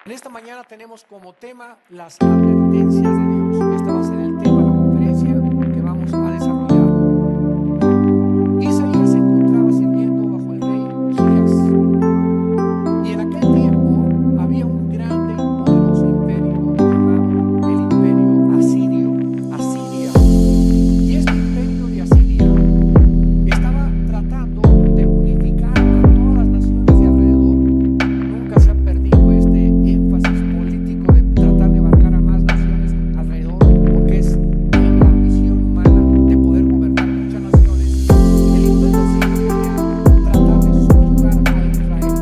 En esta mañana tenemos como tema las advertencias de Dios. Este va a ser el tema de la conferencia que vamos a desarrollar. Isaías se encontraba sirviendo bajo el rey Usías. Y en aquel tiempo había un grande y poderoso imperio llamado el imperio Asiria. Y este imperio de Asiria estaba tratando de unificar a todas las naciones de alrededor. Nunca se ha perdido este énfasis político de tratar de abarcar a más naciones alrededor, porque es la ambición humana de poder gobernar muchas naciones. El imperio asirio quería tratar de subyugar a Israel.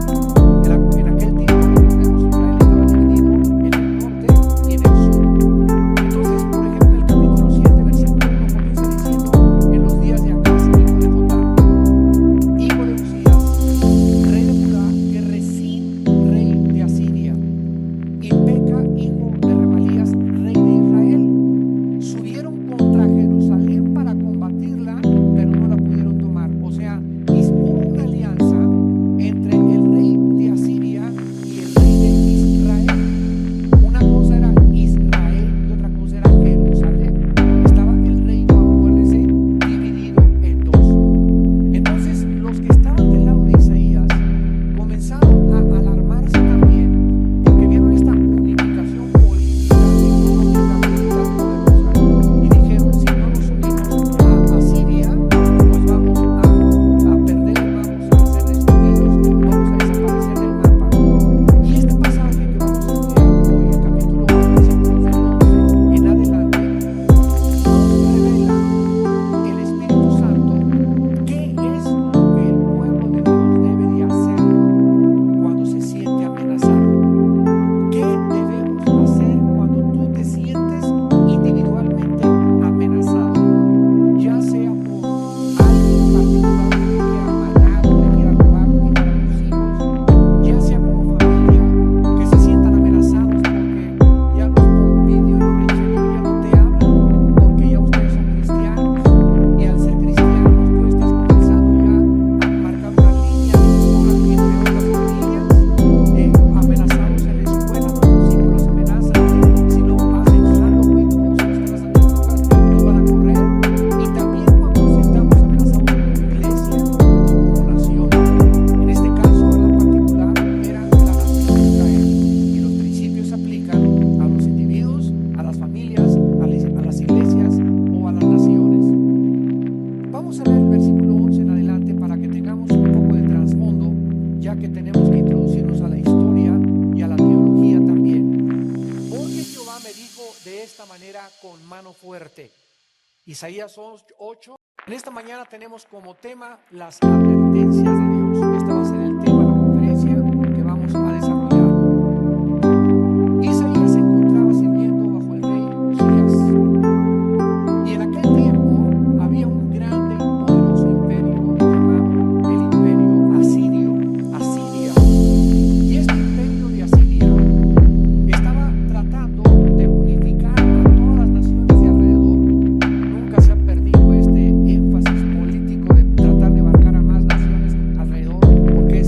En aquel tiempo, recordemos, Israel estaba dividido en el norte y en el sur. Entonces, por ejemplo, en el capítulo 7, versículo 1 comienza diciendo: en los días de Acaz, hijo de Jotam, hijo de Usías, rey de Judá, que Rezín, rey de Asiria, y Peca, hijo de Remalías, rey de Israel, subieron contra Jerusalén para combatirla, pero no la pudieron tomar. O sea, hubo una alianza entre el rey de Asiria y el rey de Israel. Una cosa era Israel y otra cosa era Jerusalén. Estaba el reino, acuérdense, dividido en dos. Entonces, los que estaban del lado de Isaías comenzaron a alarmarse también, porque vieron esta unificación política y económica militar poderosa, y dijeron: si no nos unimos a Asiria, pues vamos a perder, vamos a ser destruidos, vamos a desaparecer del mapa. Y este pasaje que vamos a estudiar hoy, el capítulo 1, versículos del 11 en adelante, nos revela el Espíritu Santo qué es lo que el pueblo de Dios debe de hacer cuando se siente amenazado. ¿Qué debemos hacer cuando tú te sientes individualmente amenazado? Ya sea por alguien particular que te quiera matar, o te quiera robar o quitar a tus hijos, ya sea como familia que se sientan amenazados porque ya los Pompidio y los Richelieu ya no te hablan, porque ya ustedes son cristianos, y al ser cristianos tú estás comenzando ya a marcar una línea divisoria entre otras familias, amenazados en la escuela, tus hijos los amenazan que si no hacen Halloween o si no están haciendo drogas los van a correr. Y también cuando nos sintamos amenazados como iglesia o como nación. En este caso, en particular, era la nación de Israel, y los principios se aplican a los individuos, a las familias, a las iglesias o a las naciones. Vamos a ver el versículo 11 en adelante para que tengamos un poco de trasfondo, ya que tenemos que introducirnos a la historia y a la teología también. Porque Jehová me dijo de esta manera con mano fuerte. Isaías 8. En esta mañana tenemos como tema las advertencias de Dios. Este va a ser el tema de la conferencia que vamos a desarrollar. Isaías se encontraba sirviendo bajo el rey Usías. Y en aquel tiempo había un grande y poderoso imperio llamado el imperio Asiria. Y este imperio de Asiria estaba tratando de unificar a todas las naciones de alrededor. Nunca se ha perdido este énfasis político de tratar de abarcar a más naciones alrededor, porque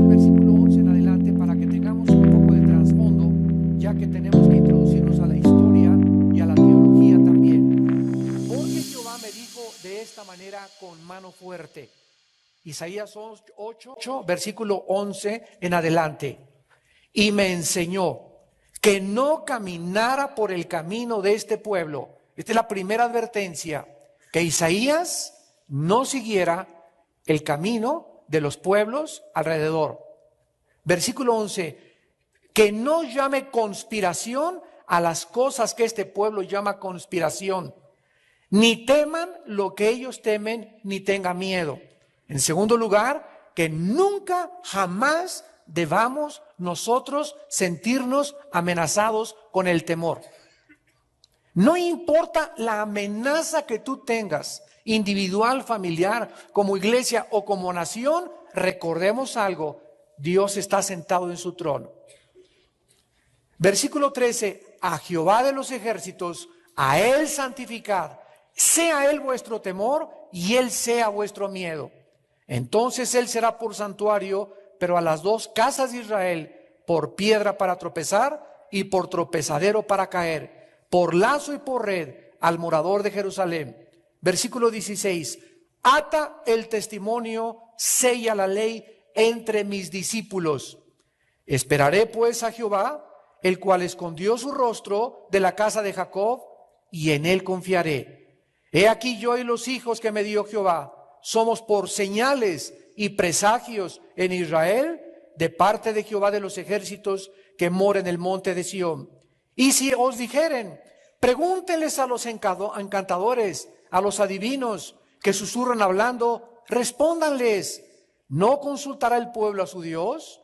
versículo 11 en adelante para que tengamos un poco de trasfondo, ya que tenemos que introducirnos a la historia y a la teología también. Porque Jehová me dijo de esta manera con mano fuerte. Isaías 8, versículo 11 en adelante. Y me enseñó que no caminara por el camino de este pueblo. Esta es la primera advertencia, que Isaías no siguiera el camino de los pueblos alrededor. Versículo 11, que no llame conspiración a las cosas que este pueblo llama conspiración, ni teman lo que ellos temen, ni tenga miedo. En segundo lugar, que nunca, jamás debamos nosotros sentirnos amenazados con el temor. No importa la amenaza que tú tengas, individual, familiar, como iglesia o como nación, recordemos algo, Dios está sentado en su trono. Versículo 13, a Jehová de los ejércitos, a Él santificad, sea Él vuestro temor y Él sea vuestro miedo. Entonces Él será por santuario, pero a las dos casas de Israel por piedra para tropezar y por tropezadero para caer, por lazo y por red al morador de Jerusalén. Versículo 16, ata el testimonio, sella la ley entre mis discípulos. Esperaré pues a Jehová, el cual escondió su rostro de la casa de Jacob, y en Él confiaré. He aquí yo y los hijos que me dio Jehová, somos por señales y presagios en Israel, de parte de Jehová de los ejércitos, que mora en el monte de Sión. Y si os dijeren, pregúntenles a los encantadores, a los adivinos, que susurran hablando, respóndanles, ¿no consultará el pueblo a su Dios?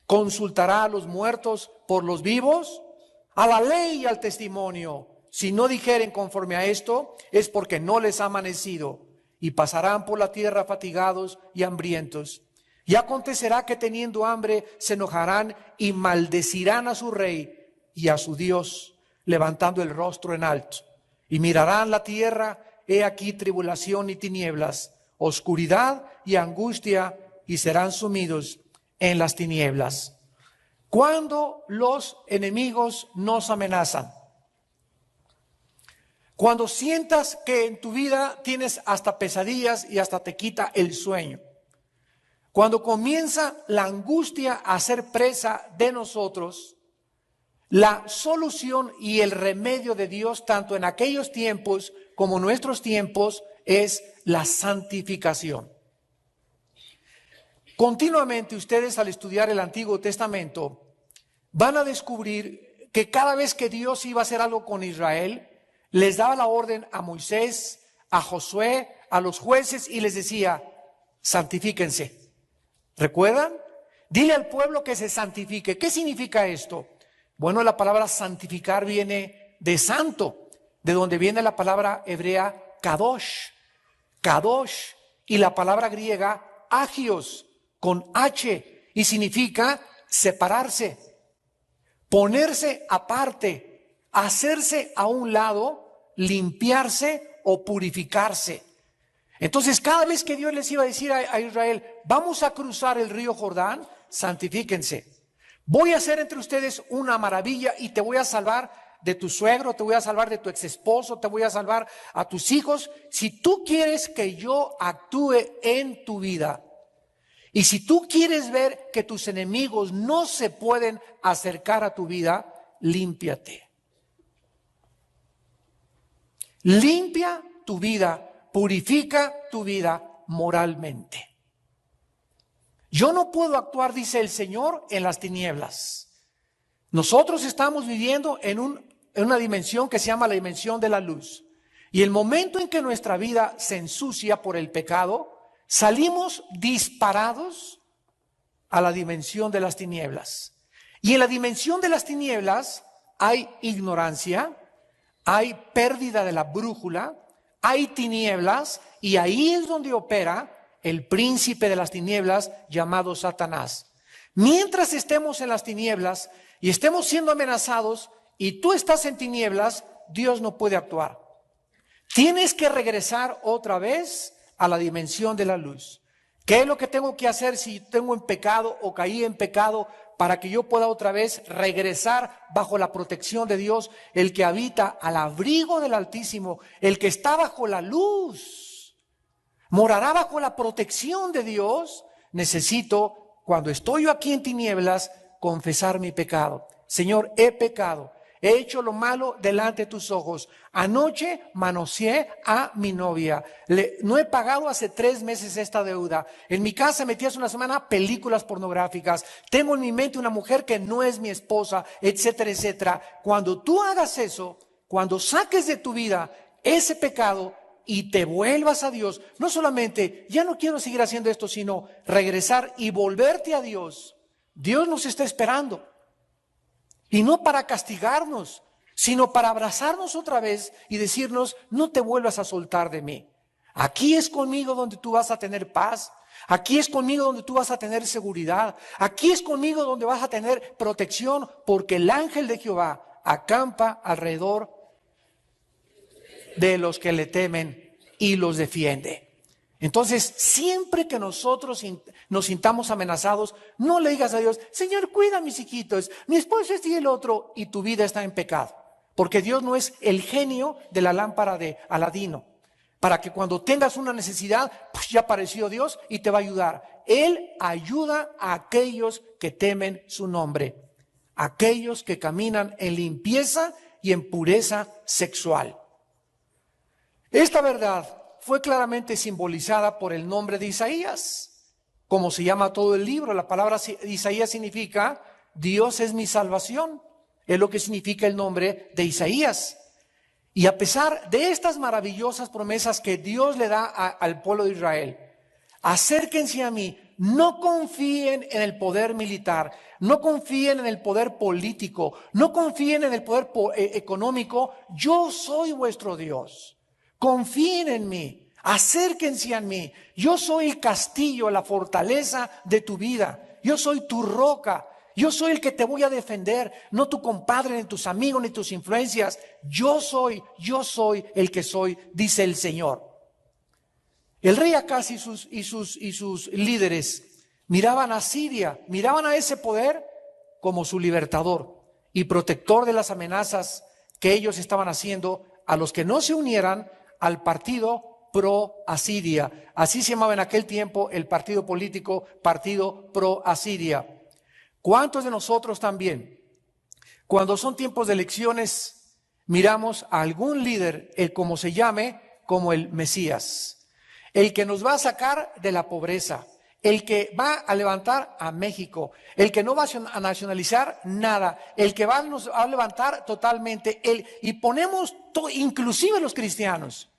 ¿Consultará a los muertos por los vivos? A la ley y al testimonio. Si no dijeren conforme a esto, es porque no les ha amanecido, y pasarán por la tierra fatigados y hambrientos. Y acontecerá que teniendo hambre se enojarán y maldecirán a su rey y a su Dios, levantando el rostro en alto. Y mirarán la tierra, he aquí tribulación y tinieblas, oscuridad y angustia, y serán sumidos en las tinieblas. Cuando los enemigos nos amenazan, cuando sientas que en tu vida tienes hasta pesadillas y hasta te quita el sueño, cuando comienza la angustia a ser presa de nosotros, la solución y el remedio de Dios, tanto en aquellos tiempos como en nuestros tiempos, es la santificación. Continuamente ustedes, al estudiar el Antiguo Testamento, van a descubrir que cada vez que Dios iba a hacer algo con Israel, les daba la orden a Moisés, a Josué, a los jueces, y les decía, santifíquense. ¿Recuerdan? Dile al pueblo que se santifique. ¿Qué significa esto? Bueno, la palabra santificar viene de santo, de donde viene la palabra hebrea kadosh, kadosh, y la palabra griega agios, con H, y significa separarse, ponerse aparte, hacerse a un lado, limpiarse o purificarse. Entonces, cada vez que Dios les iba a decir a Israel, vamos a cruzar el río Jordán, santifíquense. Voy a hacer entre ustedes una maravilla y te voy a salvar de tu suegro, te voy a salvar de tu ex esposo, te voy a salvar a tus hijos. Si tú quieres que yo actúe en tu vida, y si tú quieres ver que tus enemigos no se pueden acercar a tu vida, límpiate. Limpia tu vida, purifica tu vida moralmente. Yo no puedo actuar, dice el Señor, en las tinieblas. Nosotros estamos viviendo en una dimensión que se llama la dimensión de la luz. Y el momento en que nuestra vida se ensucia por el pecado, salimos disparados a la dimensión de las tinieblas. Y en la dimensión de las tinieblas hay ignorancia, hay pérdida de la brújula, hay tinieblas, y ahí es donde opera el príncipe de las tinieblas llamado Satanás. Mientras estemos en las tinieblas y estemos siendo amenazados y tú estás en tinieblas, Dios no puede actuar. Tienes que regresar otra vez a la dimensión de la luz. ¿Qué es lo que tengo que hacer si tengo en pecado o caí en pecado para que yo pueda otra vez regresar bajo la protección de Dios, el que habita al abrigo del Altísimo, el que está bajo la luz, morará bajo la protección de Dios? Necesito, cuando estoy yo aquí en tinieblas, confesar mi pecado. Señor, he pecado. He hecho lo malo delante de tus ojos. Anoche manoseé a mi novia. No he pagado hace 3 meses esta deuda. En mi casa metí hace una semana películas pornográficas. Tengo en mi mente una mujer que no es mi esposa, etcétera, etcétera. Cuando tú hagas eso, cuando saques de tu vida ese pecado y te vuelvas a Dios, no solamente ya no quiero seguir haciendo esto, sino regresar y volverte a Dios. Dios nos está esperando. Y no para castigarnos, sino para abrazarnos otra vez y decirnos, no te vuelvas a soltar de mí. Aquí es conmigo donde tú vas a tener paz. Aquí es conmigo donde tú vas a tener seguridad. Aquí es conmigo donde vas a tener protección, porque el ángel de Jehová acampa alrededor de los que le temen y los defiende. Entonces, siempre que nosotros nos sintamos amenazados, no le digas a Dios, Señor, cuida a mis hijitos, mi esposo este y el otro, y tu vida está en pecado. Porque Dios no es el genio de la lámpara de Aladino, para que cuando tengas una necesidad, pues ya apareció Dios y te va a ayudar. Él ayuda a aquellos que temen su nombre, aquellos que caminan en limpieza y en pureza sexual. Esta verdad fue claramente simbolizada por el nombre de Isaías, como se llama todo el libro. La palabra Isaías significa Dios es mi salvación, es lo que significa el nombre de Isaías. Y a pesar de estas maravillosas promesas que Dios le da al pueblo de Israel, acérquense a mí, no confíen en el poder militar, no confíen en el poder político, no confíen en el poder económico, yo soy vuestro Dios. Confíen en mí, acérquense a mí. Yo soy el castillo, la fortaleza de tu vida. Yo soy tu roca. Yo soy el que te voy a defender, no tu compadre, ni tus amigos, ni tus influencias. Yo soy el que soy, dice el Señor. El rey Acaz y sus líderes miraban a Siria, miraban a ese poder como su libertador y protector de las amenazas que ellos estaban haciendo a los que no se unieran al partido pro-Asiria. Así se llamaba en aquel tiempo el partido político, partido pro-Asiria. ¿Cuántos de nosotros también, cuando son tiempos de elecciones, miramos a algún líder, el como se llame, como el Mesías, el que nos va a sacar de la pobreza, el que va a levantar a México, el que no va a nacionalizar nada, el que nos va a levantar totalmente, y ponemos inclusive los cristianos,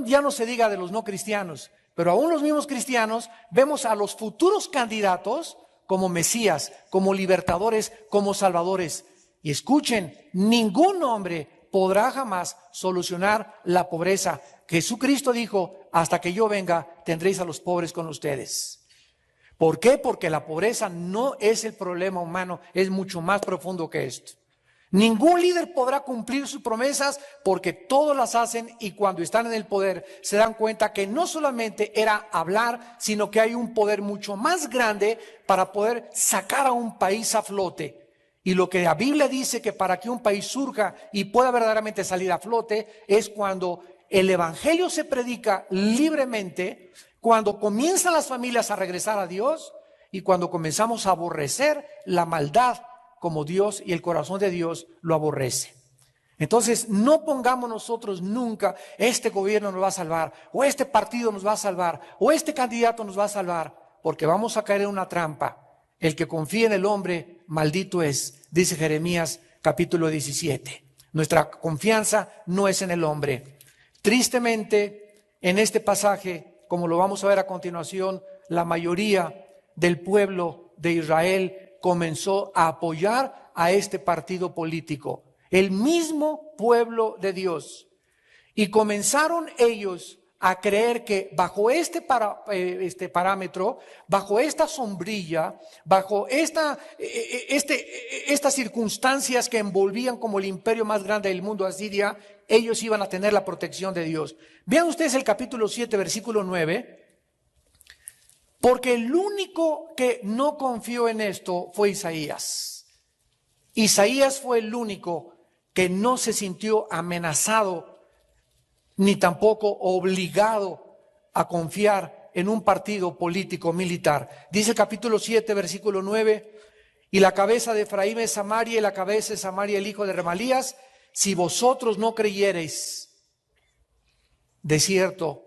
ya no se diga de los no cristianos, pero aún los mismos cristianos vemos a los futuros candidatos como Mesías, como libertadores, como salvadores. Y escuchen, ningún hombre podrá jamás solucionar la pobreza. Jesucristo dijo, hasta que yo venga, tendréis a los pobres con ustedes. ¿Por qué? Porque la pobreza no es el problema humano, es mucho más profundo que esto. Ningún líder podrá cumplir sus promesas porque todos las hacen, y cuando están en el poder se dan cuenta que no solamente era hablar, sino que hay un poder mucho más grande para poder sacar a un país a flote. Y lo que la Biblia dice que para que un país surja y pueda verdaderamente salir a flote es cuando el evangelio se predica libremente, cuando comienzan las familias a regresar a Dios y cuando comenzamos a aborrecer la maldad como Dios y el corazón de Dios lo aborrece. Entonces, no pongamos nosotros nunca, este gobierno nos va a salvar, o este partido nos va a salvar, o este candidato nos va a salvar, porque vamos a caer en una trampa. El que confía en el hombre, maldito es, dice Jeremías capítulo 17. Nuestra confianza no es en el hombre. Tristemente, en este pasaje, como lo vamos a ver a continuación, la mayoría del pueblo de Israel comenzó a apoyar a este partido político, el mismo pueblo de Dios. Y comenzaron ellos a creer que bajo este parámetro, bajo esta sombrilla, bajo estas circunstancias que envolvían como el imperio más grande del mundo, Asiria, ellos iban a tener la protección de Dios. Vean ustedes el capítulo 7, versículo 9. Porque el único que no confió en esto fue Isaías. Isaías fue el único que no se sintió amenazado ni tampoco obligado a confiar en un partido político militar. Dice el capítulo 7, versículo 9, y la cabeza de Efraín es Samaria, y la cabeza de Samaria el hijo de Remalías. Si vosotros no creyereis, de cierto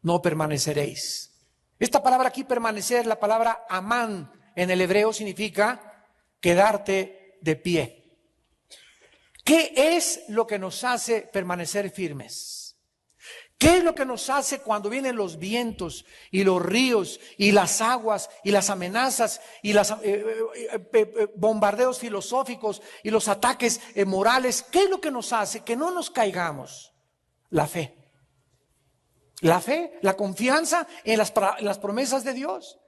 no permaneceréis. Esta palabra aquí, permanecer, la palabra amán en el hebreo significa quedarte de pie. ¿Qué es lo que nos hace permanecer firmes? ¿Qué es lo que nos hace cuando vienen los vientos y los ríos y las aguas y las amenazas y los bombardeos filosóficos y los ataques morales? ¿Qué es lo que nos hace que no nos caigamos? La fe. La fe, la confianza en las promesas de Dios.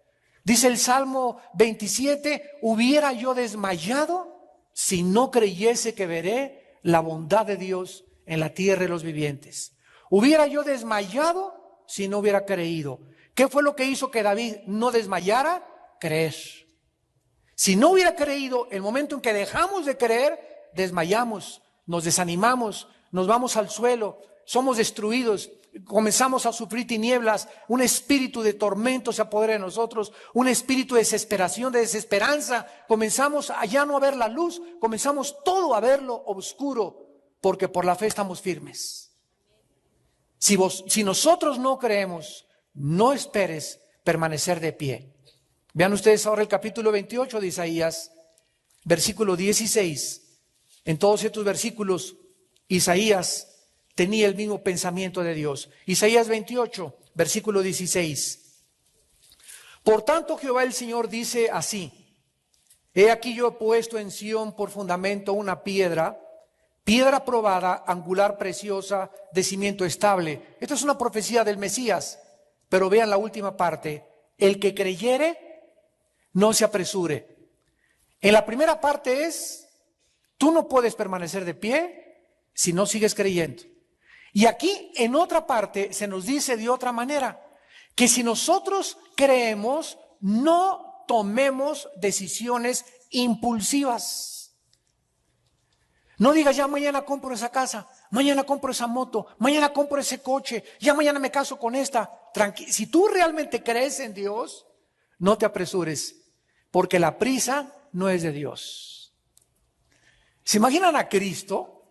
Dice el Salmo 27, hubiera yo desmayado si no creyese que veré la bondad de Dios en la tierra de los vivientes. Hubiera yo desmayado si no hubiera creído. ¿Qué fue lo que hizo que David no desmayara? Creer. Si no hubiera creído, el momento en que dejamos de creer, desmayamos, nos desanimamos, nos vamos al suelo, somos destruidos. Comenzamos a sufrir tinieblas, un espíritu de tormento se apodera de nosotros, un espíritu de desesperación, de desesperanza. Comenzamos a ya no ver la luz, comenzamos todo a verlo oscuro, porque por la fe estamos firmes. Si nosotros no creemos, no esperes permanecer de pie. Vean ustedes ahora el capítulo 28 de Isaías, versículo 16. En todos estos versículos, Isaías tenía el mismo pensamiento de Dios. Isaías 28, versículo 16. Por tanto, Jehová el Señor dice así: he aquí yo he puesto en Sión por fundamento una piedra probada, angular, preciosa, de cimiento estable. Esta es una profecía del Mesías, pero vean la última parte: el que creyere, no se apresure. En la primera parte es, tú no puedes permanecer de pie si no sigues creyendo. Y aquí en otra parte se nos dice de otra manera, que si nosotros creemos, no tomemos decisiones impulsivas. No digas, ya mañana compro esa casa, mañana compro esa moto, mañana compro ese coche, ya mañana me caso con esta. Si tú realmente crees en Dios, no te apresures, porque la prisa no es de Dios. ¿Se imaginan a Cristo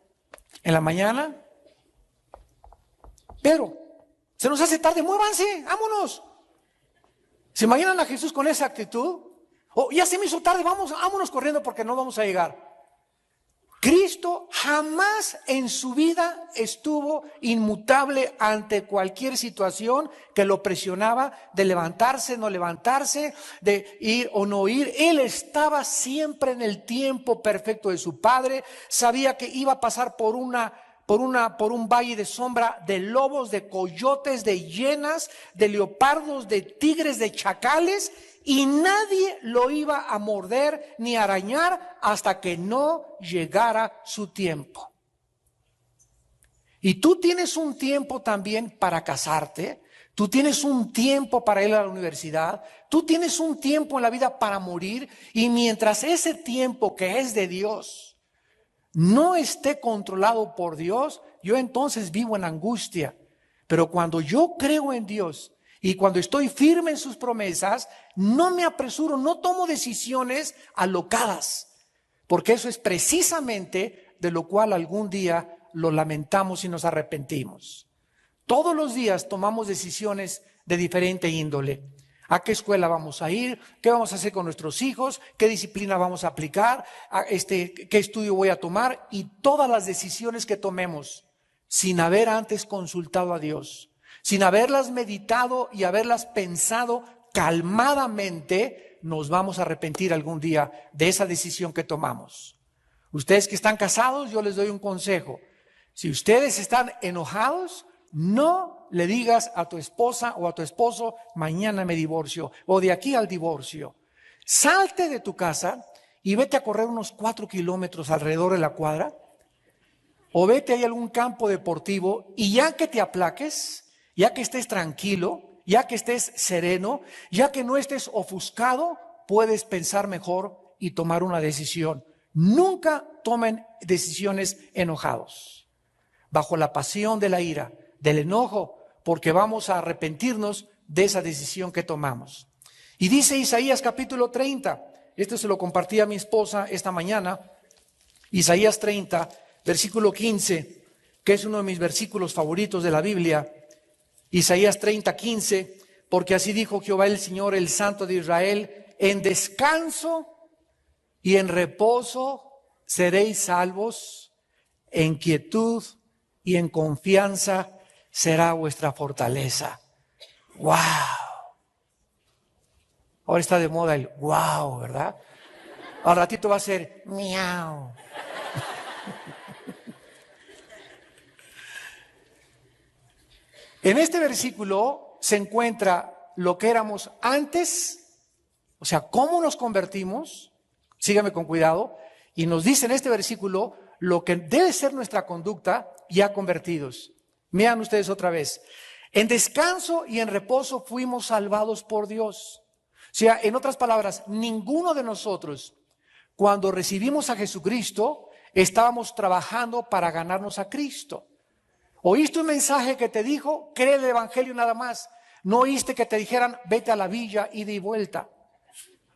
en la mañana? Pero se nos hace tarde, muévanse, vámonos. ¿Se imaginan a Jesús con esa actitud? Oh, ya se me hizo tarde, vámonos corriendo porque no vamos a llegar. Cristo jamás en su vida estuvo inmutable ante cualquier situación que lo presionaba de levantarse, no levantarse, de ir o no ir. Él estaba siempre en el tiempo perfecto de su Padre. Sabía que iba a pasar por un valle de sombra de lobos, de coyotes, de hienas, de leopardos, de tigres, de chacales, y nadie lo iba a morder ni arañar hasta que no llegara su tiempo. Y tú tienes un tiempo también para casarte, tú tienes un tiempo para ir a la universidad, tú tienes un tiempo en la vida para morir, y mientras ese tiempo que es de Dios no esté controlado por Dios, yo entonces vivo en angustia. Pero cuando yo creo en Dios y cuando estoy firme en sus promesas, no me apresuro, no tomo decisiones alocadas, porque eso es precisamente de lo cual algún día lo lamentamos y nos arrepentimos. Todos los días tomamos decisiones de diferente índole. ¿A qué escuela vamos a ir? ¿Qué vamos a hacer con nuestros hijos? ¿Qué disciplina vamos a aplicar? ¿Qué estudio voy a tomar? Y todas las decisiones que tomemos sin haber antes consultado a Dios, sin haberlas meditado y haberlas pensado calmadamente, nos vamos a arrepentir algún día de esa decisión que tomamos. Ustedes que están casados, yo les doy un consejo. Si ustedes están enojados, no le digas a tu esposa o a tu esposo, mañana me divorcio, o de aquí al divorcio. Salte de tu casa y vete a correr unos 4 kilómetros alrededor de la cuadra, o vete ahí a algún campo deportivo, y ya que te aplaques, ya que estés tranquilo, ya que estés sereno, ya que no estés ofuscado, puedes pensar mejor y tomar una decisión. Nunca tomen decisiones enojados, bajo la pasión de la ira, del enojo, porque vamos a arrepentirnos de esa decisión que tomamos. Y dice Isaías capítulo 30, esto se lo compartí a mi esposa esta mañana, Isaías 30, versículo 15, que es uno de mis versículos favoritos de la Biblia. Isaías 30, 15, porque así dijo Jehová el Señor, el Santo de Israel, en descanso y en reposo seréis salvos, en quietud y en confianza será vuestra fortaleza. ¡Wow! Ahora está de moda el wow, ¿verdad? Al ratito va a ser miau. En este versículo se encuentra lo que éramos antes, o sea, cómo nos convertimos, sígame con cuidado, y nos dice en este versículo lo que debe ser nuestra conducta ya convertidos. Vean ustedes otra vez. En descanso y en reposo fuimos salvados por Dios. O sea, en otras palabras, ninguno de nosotros, cuando recibimos a Jesucristo, estábamos trabajando para ganarnos a Cristo. ¿Oíste un mensaje que te dijo, cree el evangelio nada más? ¿No oíste que te dijeran, vete a la villa, ida y vuelta?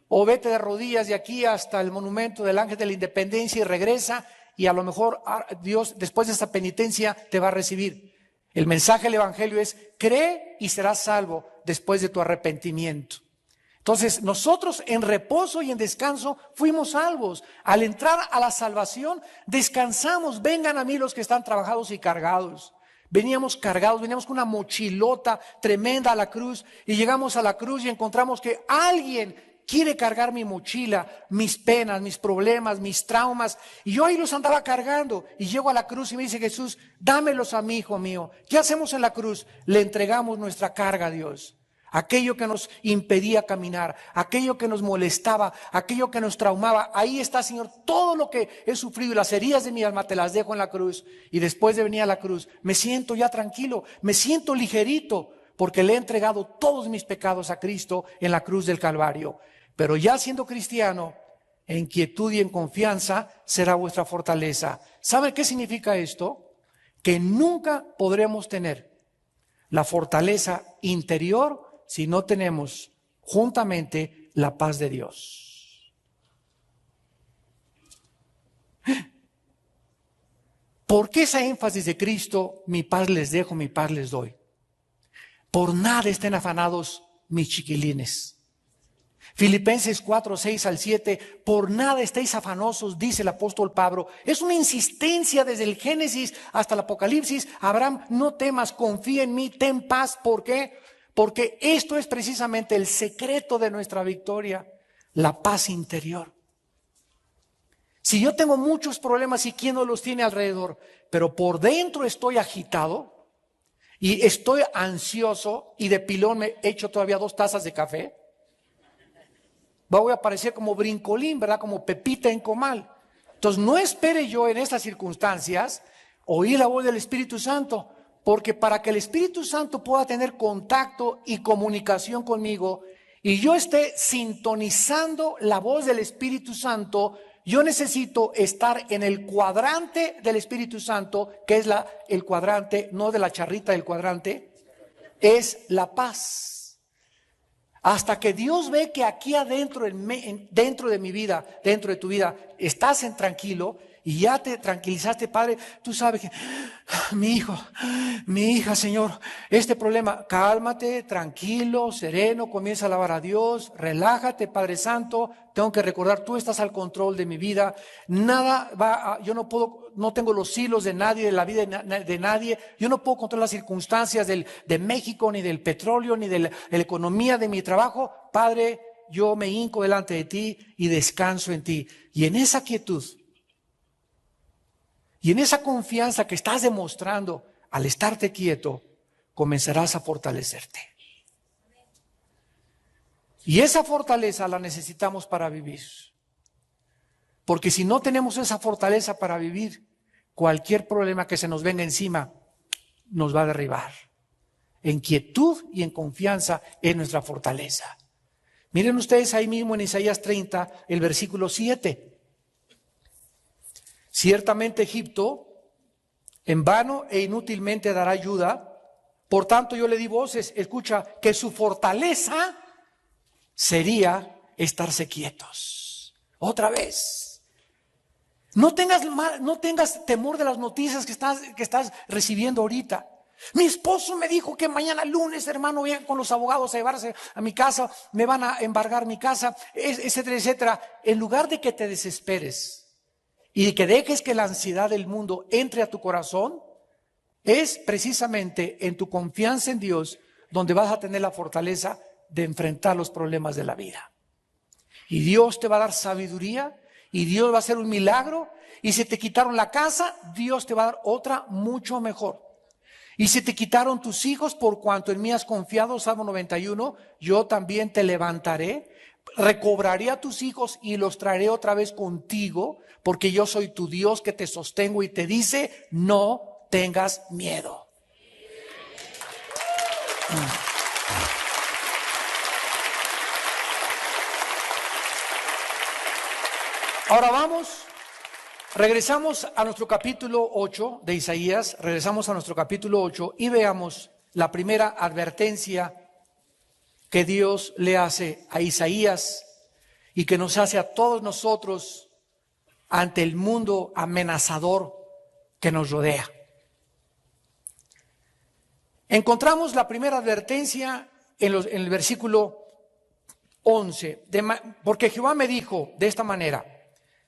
O vete de rodillas de aquí hasta el monumento del Ángel de la Independencia y regresa, y a lo mejor Dios después de esa penitencia te va a recibir. El mensaje del evangelio es, cree y serás salvo después de tu arrepentimiento. Entonces nosotros en reposo y en descanso fuimos salvos. Al entrar a la salvación descansamos. Vengan a mí los que están trabajados y cargados. Veníamos cargados, veníamos con una mochilota tremenda a la cruz y llegamos a la cruz y encontramos que alguien quiere cargar mi mochila, mis penas, mis problemas, mis traumas, y yo ahí los andaba cargando y llego a la cruz y me dice Jesús, dámelos a mí, hijo mío. ¿Qué hacemos en la cruz? Le entregamos nuestra carga a Dios. Aquello que nos impedía caminar, aquello que nos molestaba, aquello que nos traumaba, ahí está, Señor, todo lo que he sufrido y las heridas de mi alma te las dejo en la cruz. Y después de venir a la cruz, me siento ya tranquilo, me siento ligerito, porque le he entregado todos mis pecados a Cristo en la cruz del Calvario. Pero ya siendo cristiano, en quietud y en confianza será vuestra fortaleza. ¿Sabe qué significa esto? Que nunca podremos tener la fortaleza interior si no tenemos juntamente la paz de Dios. ¿Por qué esa énfasis de Cristo? Mi paz les dejo, mi paz les doy. Por nada estén afanados mis chiquilines. Filipenses 4, 6 al 7, por nada estéis afanosos, dice el apóstol Pablo. Es una insistencia desde el Génesis hasta el Apocalipsis. Abraham, no temas, confía en mí, ten paz. ¿Por qué? Porque esto es precisamente el secreto de nuestra victoria, la paz interior. Si yo tengo muchos problemas y quién no los tiene alrededor, pero por dentro estoy agitado y estoy ansioso y de pilón me echo todavía 2 tazas de café, voy a parecer como brincolín, ¿verdad? Como Pepita en comal. Entonces no espere yo en estas circunstancias oír la voz del Espíritu Santo, porque para que el Espíritu Santo pueda tener contacto y comunicación conmigo y yo esté sintonizando la voz del Espíritu Santo, yo necesito estar en el cuadrante del Espíritu Santo, que es el cuadrante, no de la charrita del cuadrante, es la paz. Hasta que Dios ve que aquí adentro, dentro de mi vida, dentro de tu vida, estás en tranquilo y ya te tranquilizaste, Padre, tú sabes que mi hijo, mi hija, Señor, este problema, cálmate, tranquilo, sereno, comienza a alabar a Dios, relájate, Padre Santo, tengo que recordar, tú estás al control de mi vida, nada va yo no tengo los hilos de nadie, de la vida de nadie, yo no puedo controlar las circunstancias de México, ni del petróleo, ni de la economía de mi trabajo. Padre, yo me hinco delante de ti y descanso en ti. Y en esa quietud, y en esa confianza que estás demostrando al estarte quieto, comenzarás a fortalecerte. Y esa fortaleza la necesitamos para vivir. Porque si no tenemos esa fortaleza para vivir, cualquier problema que se nos venga encima nos va a derribar. En quietud y en confianza es nuestra fortaleza. Miren ustedes ahí mismo en Isaías 30, el versículo 7. Ciertamente Egipto en vano e inútilmente dará ayuda. Por tanto yo le di voces, escucha, que su fortaleza sería estarse quietos. Otra vez. No tengas temor de las noticias que estás recibiendo ahorita. Mi esposo me dijo que mañana lunes, hermano, voy con los abogados a llevarse a mi casa, me van a embargar mi casa, etcétera, etcétera. En lugar de que te desesperes y de que dejes que la ansiedad del mundo entre a tu corazón, es precisamente en tu confianza en Dios donde vas a tener la fortaleza de enfrentar los problemas de la vida. Y Dios te va a dar sabiduría, y Dios va a hacer un milagro, y si te quitaron la casa, Dios te va a dar otra mucho mejor. Y si te quitaron tus hijos, por cuanto en mí has confiado, Salmo 91, yo también te levantaré, recobraré a tus hijos y los traeré otra vez contigo, porque yo soy tu Dios que te sostengo y te dice, no tengas miedo. Ahora regresamos a nuestro capítulo 8 de Isaías, regresamos a nuestro capítulo 8 y veamos la primera advertencia que Dios le hace a Isaías y que nos hace a todos nosotros ante el mundo amenazador que nos rodea. Encontramos la primera advertencia en el versículo 11, porque Jehová me dijo de esta manera,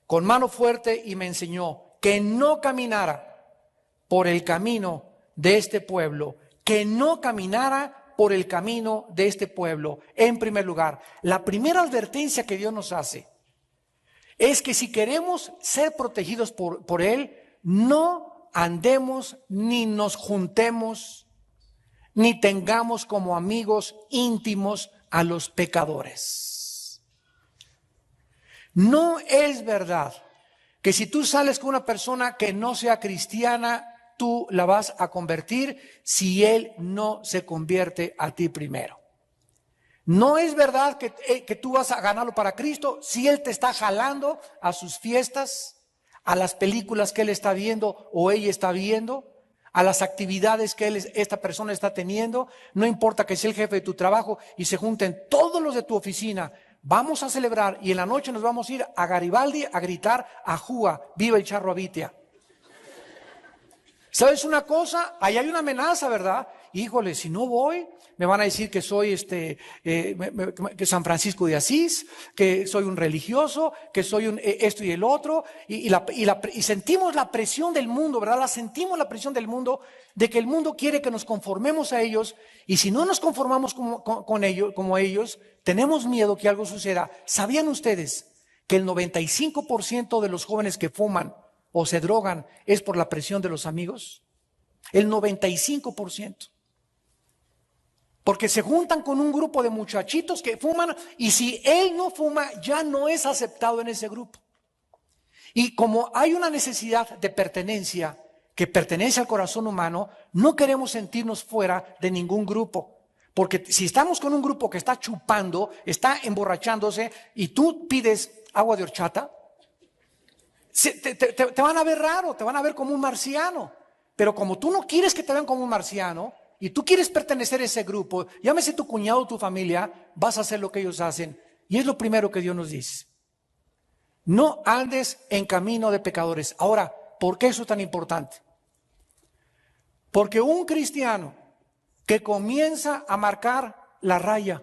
con mano fuerte, y me enseñó que no caminara por el camino de este pueblo, que no caminara por el camino de este pueblo. En primer lugar, la primera advertencia que Dios nos hace es que si queremos ser protegidos por Él, no andemos ni nos juntemos ni tengamos como amigos íntimos a los pecadores. No es verdad que si tú sales con una persona que no sea cristiana, tú la vas a convertir si él no se convierte a ti primero. No es verdad que tú vas a ganarlo para Cristo si él te está jalando a sus fiestas, a las películas que él está viendo o ella está viendo, a las actividades que esta persona está teniendo. No importa que sea el jefe de tu trabajo y se junten todos los de tu oficina. Vamos a celebrar y en la noche nos vamos a ir a Garibaldi a gritar a Juga, viva el Charro Abitia. ¿Sabes una cosa? Ahí hay una amenaza, ¿verdad? Híjole, si no voy, me van a decir que soy que San Francisco de Asís, que soy un religioso, que soy un esto y el otro, y sentimos la presión del mundo, ¿verdad? Sentimos la presión del mundo, de que el mundo quiere que nos conformemos a ellos, y si no nos conformamos con ellos, como ellos, tenemos miedo que algo suceda. ¿Sabían ustedes que el 95% de los jóvenes que fuman o se drogan es por la presión de los amigos? El 95%. Porque se juntan con un grupo de muchachitos que fuman y si él no fuma ya no es aceptado en ese grupo. Y como hay una necesidad de pertenencia que pertenece al corazón humano, no queremos sentirnos fuera de ningún grupo. Porque si estamos con un grupo que está chupando, está emborrachándose y tú pides agua de horchata, te van a ver raro, te van a ver como un marciano. Pero como tú no quieres que te vean como un marciano y tú quieres pertenecer a ese grupo, llámese tu cuñado o tu familia, vas a hacer lo que ellos hacen. Y es lo primero que Dios nos dice. No andes en camino de pecadores. Ahora, ¿por qué eso es tan importante? Porque un cristiano que comienza a marcar la raya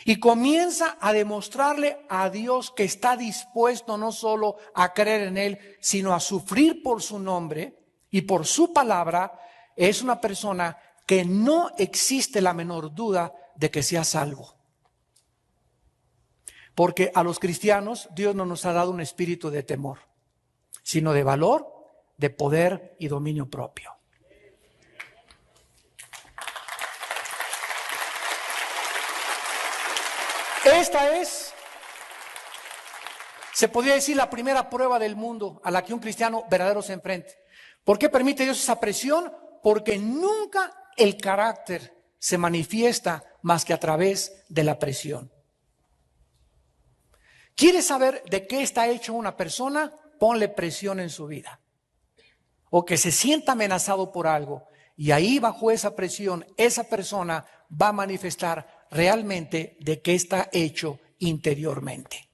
y comienza a demostrarle a Dios que está dispuesto no solo a creer en Él, sino a sufrir por su nombre y por su palabra, es una persona que no existe la menor duda de que sea salvo. Porque a los cristianos Dios no nos ha dado un espíritu de temor, sino de valor, de poder y dominio propio. Esta es, se podría decir, la primera prueba del mundo a la que un cristiano verdadero se enfrenta. ¿Por qué permite Dios esa presión? Porque nunca el carácter se manifiesta más que a través de la presión. ¿Quieres saber de qué está hecho una persona? Ponle presión en su vida. O que se sienta amenazado por algo. Y ahí bajo esa presión, esa persona va a manifestar realmente de qué está hecho interiormente.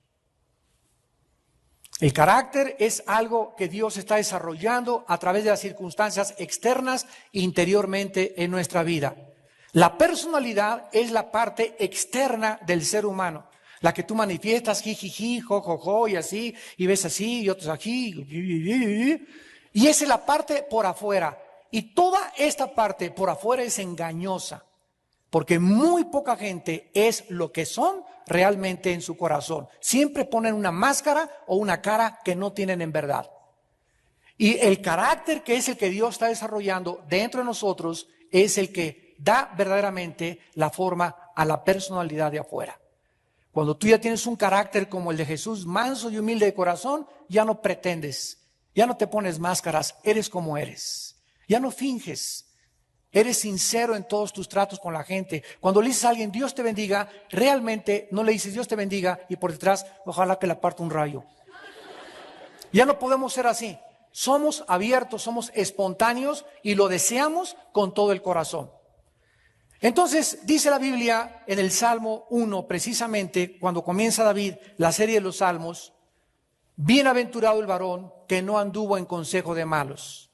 El carácter es algo que Dios está desarrollando a través de las circunstancias externas interiormente en nuestra vida. La personalidad es la parte externa del ser humano, la que tú manifiestas, jijiji, jojojo, y así, y ves así, y otros aquí, y esa es la parte por afuera. Y toda esta parte por afuera es engañosa, porque muy poca gente es lo que son realmente en su corazón. Siempre ponen una máscara o una cara que no tienen en verdad. Y el carácter, que es el que Dios está desarrollando dentro de nosotros, es el que da verdaderamente la forma a la personalidad de afuera. Cuando tú ya tienes un carácter como el de Jesús, manso y humilde de corazón, ya no pretendes, ya no te pones máscaras, eres como eres. Ya no finges, eres sincero en todos tus tratos con la gente. Cuando le dices a alguien, Dios te bendiga, realmente no le dices Dios te bendiga y por detrás, ojalá que le aparte un rayo. Ya no podemos ser así. Somos abiertos, somos espontáneos y lo deseamos con todo el corazón. Entonces, dice la Biblia en el Salmo 1, precisamente cuando comienza David la serie de los Salmos, bienaventurado el varón que no anduvo en consejo de malos,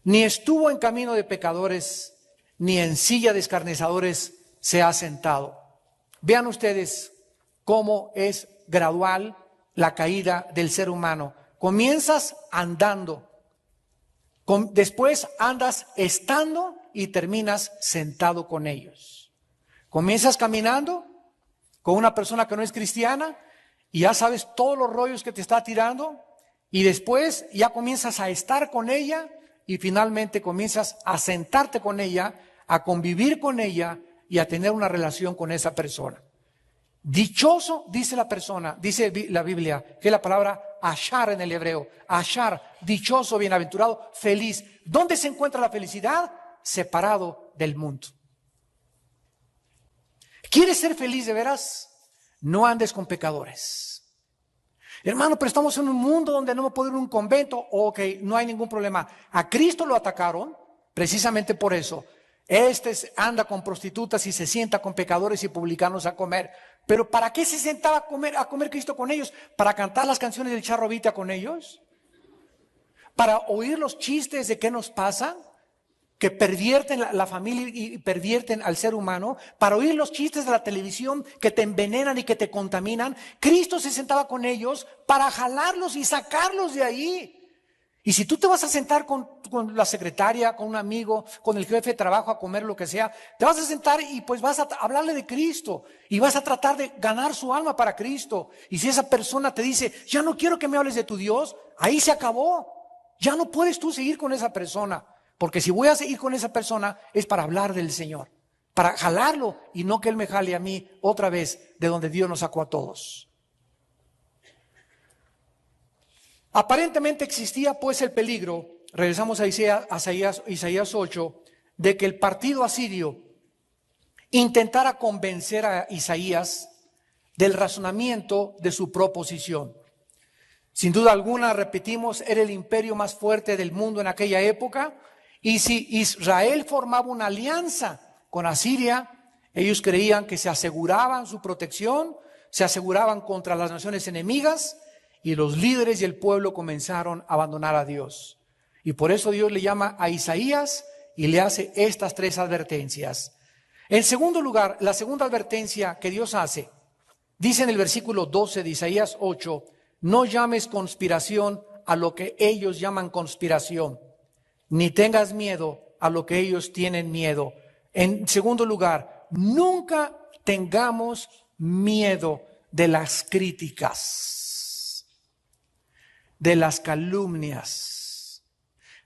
ni estuvo en camino de pecadores, ni en silla de escarnecedores se ha sentado. Vean ustedes cómo es gradual la caída del ser humano. Comienzas andando, después andas estando y terminas sentado con ellos. Comienzas caminando con una persona que no es cristiana y ya sabes todos los rollos que te está tirando, y después ya comienzas a estar con ella y finalmente comienzas a sentarte con ella, a convivir con ella y a tener una relación con esa persona. Dichoso, dice la persona, dice la Biblia, que es la palabra ashar en el hebreo. Ashar, dichoso, bienaventurado, feliz. ¿Dónde se encuentra la felicidad? Separado del mundo. ¿Quieres ser feliz de veras? No andes con pecadores. Hermano, pero estamos en un mundo donde no me puedo ir a un convento. Ok, no hay ningún problema. A Cristo lo atacaron precisamente por eso. Anda con prostitutas y se sienta con pecadores y publicanos a comer. Pero ¿para qué se sentaba a comer Cristo con ellos? ¿Para cantar las canciones del Charro Vita con ellos? ¿Para oír los chistes de qué nos pasa? Que pervierten la familia y pervierten al ser humano. ¿Para oír los chistes de la televisión que te envenenan y que te contaminan? Cristo se sentaba con ellos para jalarlos y sacarlos de ahí. Y si tú te vas a sentar con la secretaria, con un amigo, con el jefe de trabajo a comer lo que sea, te vas a sentar y pues vas a hablarle de Cristo y vas a tratar de ganar su alma para Cristo. Y si esa persona te dice, ya no quiero que me hables de tu Dios, ahí se acabó. Ya no puedes tú seguir con esa persona, porque si voy a seguir con esa persona es para hablar del Señor, para jalarlo y no que Él me jale a mí otra vez de donde Dios nos sacó a todos. Aparentemente existía pues el peligro, regresamos a Isaías 8, de que el partido asirio intentara convencer a Isaías del razonamiento de su proposición. Sin duda alguna, repetimos, era el imperio más fuerte del mundo en aquella época, y si Israel formaba una alianza con Asiria, ellos creían que se aseguraban su protección, se aseguraban contra las naciones enemigas. Y los líderes y el pueblo comenzaron a abandonar a Dios. Y por eso Dios le llama a Isaías y le hace estas tres advertencias. En segundo lugar, la segunda advertencia que Dios hace, dice en el versículo 12 de Isaías 8, no llames conspiración a lo que ellos llaman conspiración, ni tengas miedo a lo que ellos tienen miedo. En segundo lugar, nunca tengamos miedo de las críticas, de las calumnias,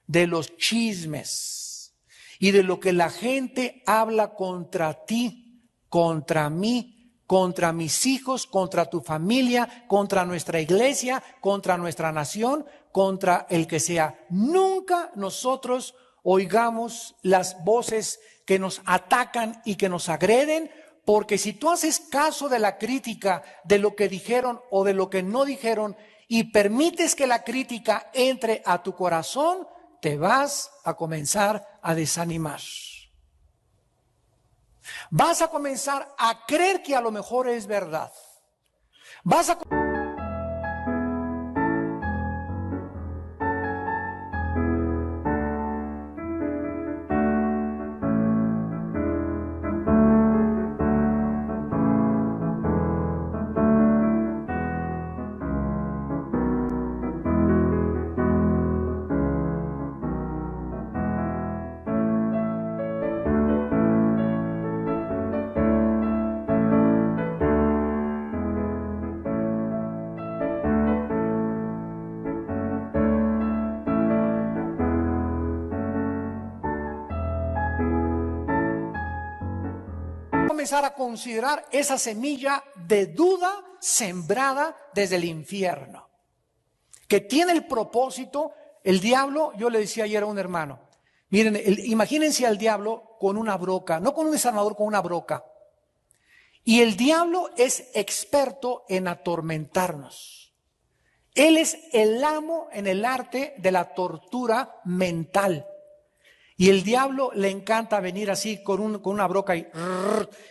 de los chismes y de lo que la gente habla contra ti, contra mí, contra mis hijos, contra tu familia, contra nuestra iglesia, contra nuestra nación, contra el que sea. Nunca nosotros oigamos las voces que nos atacan y que nos agreden, porque si tú haces caso de la crítica, de lo que dijeron o de lo que no dijeron, y permites que la crítica entre a tu corazón, te vas a comenzar a desanimar. Vas a comenzar a creer que a lo mejor es verdad. Vas a comenzar a considerar esa semilla de duda sembrada desde el infierno, que tiene el propósito, el diablo. Yo le decía ayer a un hermano, miren, imagínense al diablo con una broca, no con un desarmador, con una broca. Y el diablo es experto en atormentarnos. Él es el amo en el arte de la tortura mental. Y el diablo le encanta venir así con una broca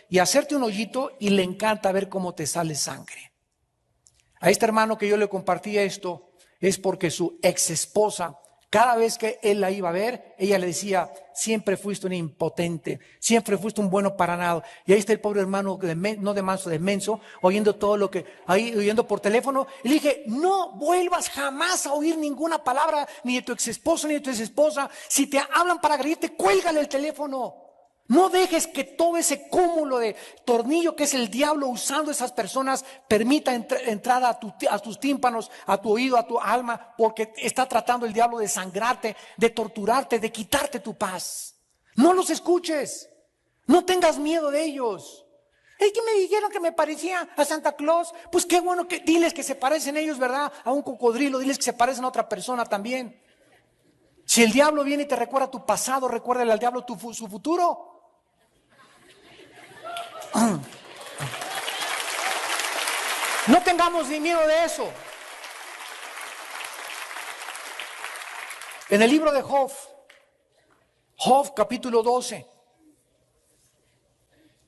y hacerte un hoyito, y le encanta ver cómo te sale sangre. A este hermano que yo le compartía esto es porque su ex esposa, cada vez que él la iba a ver, ella le decía: siempre fuiste un impotente, siempre fuiste un bueno para nada. Y ahí está el pobre hermano, no de manso, de menso, oyendo todo lo que, ahí oyendo por teléfono. Y le dije: no vuelvas jamás a oír ninguna palabra, ni de tu ex esposo ni de tu ex esposa. Si te hablan para agredirte, cuélgale el teléfono. No dejes que todo ese cúmulo de tornillo que es el diablo usando esas personas permita entrada a tus tímpanos, a tu oído, a tu alma, porque está tratando el diablo de sangrarte, de torturarte, de quitarte tu paz. No los escuches, no tengas miedo de ellos. Es que me dijeron que me parecía a Santa Claus. Pues qué bueno, que diles que se parecen ellos, ¿verdad? A un cocodrilo, diles que se parecen a otra persona también. Si el diablo viene y te recuerda tu pasado, recuérdale al diablo su futuro. No tengamos ni miedo de eso. En el libro de Job capítulo 12,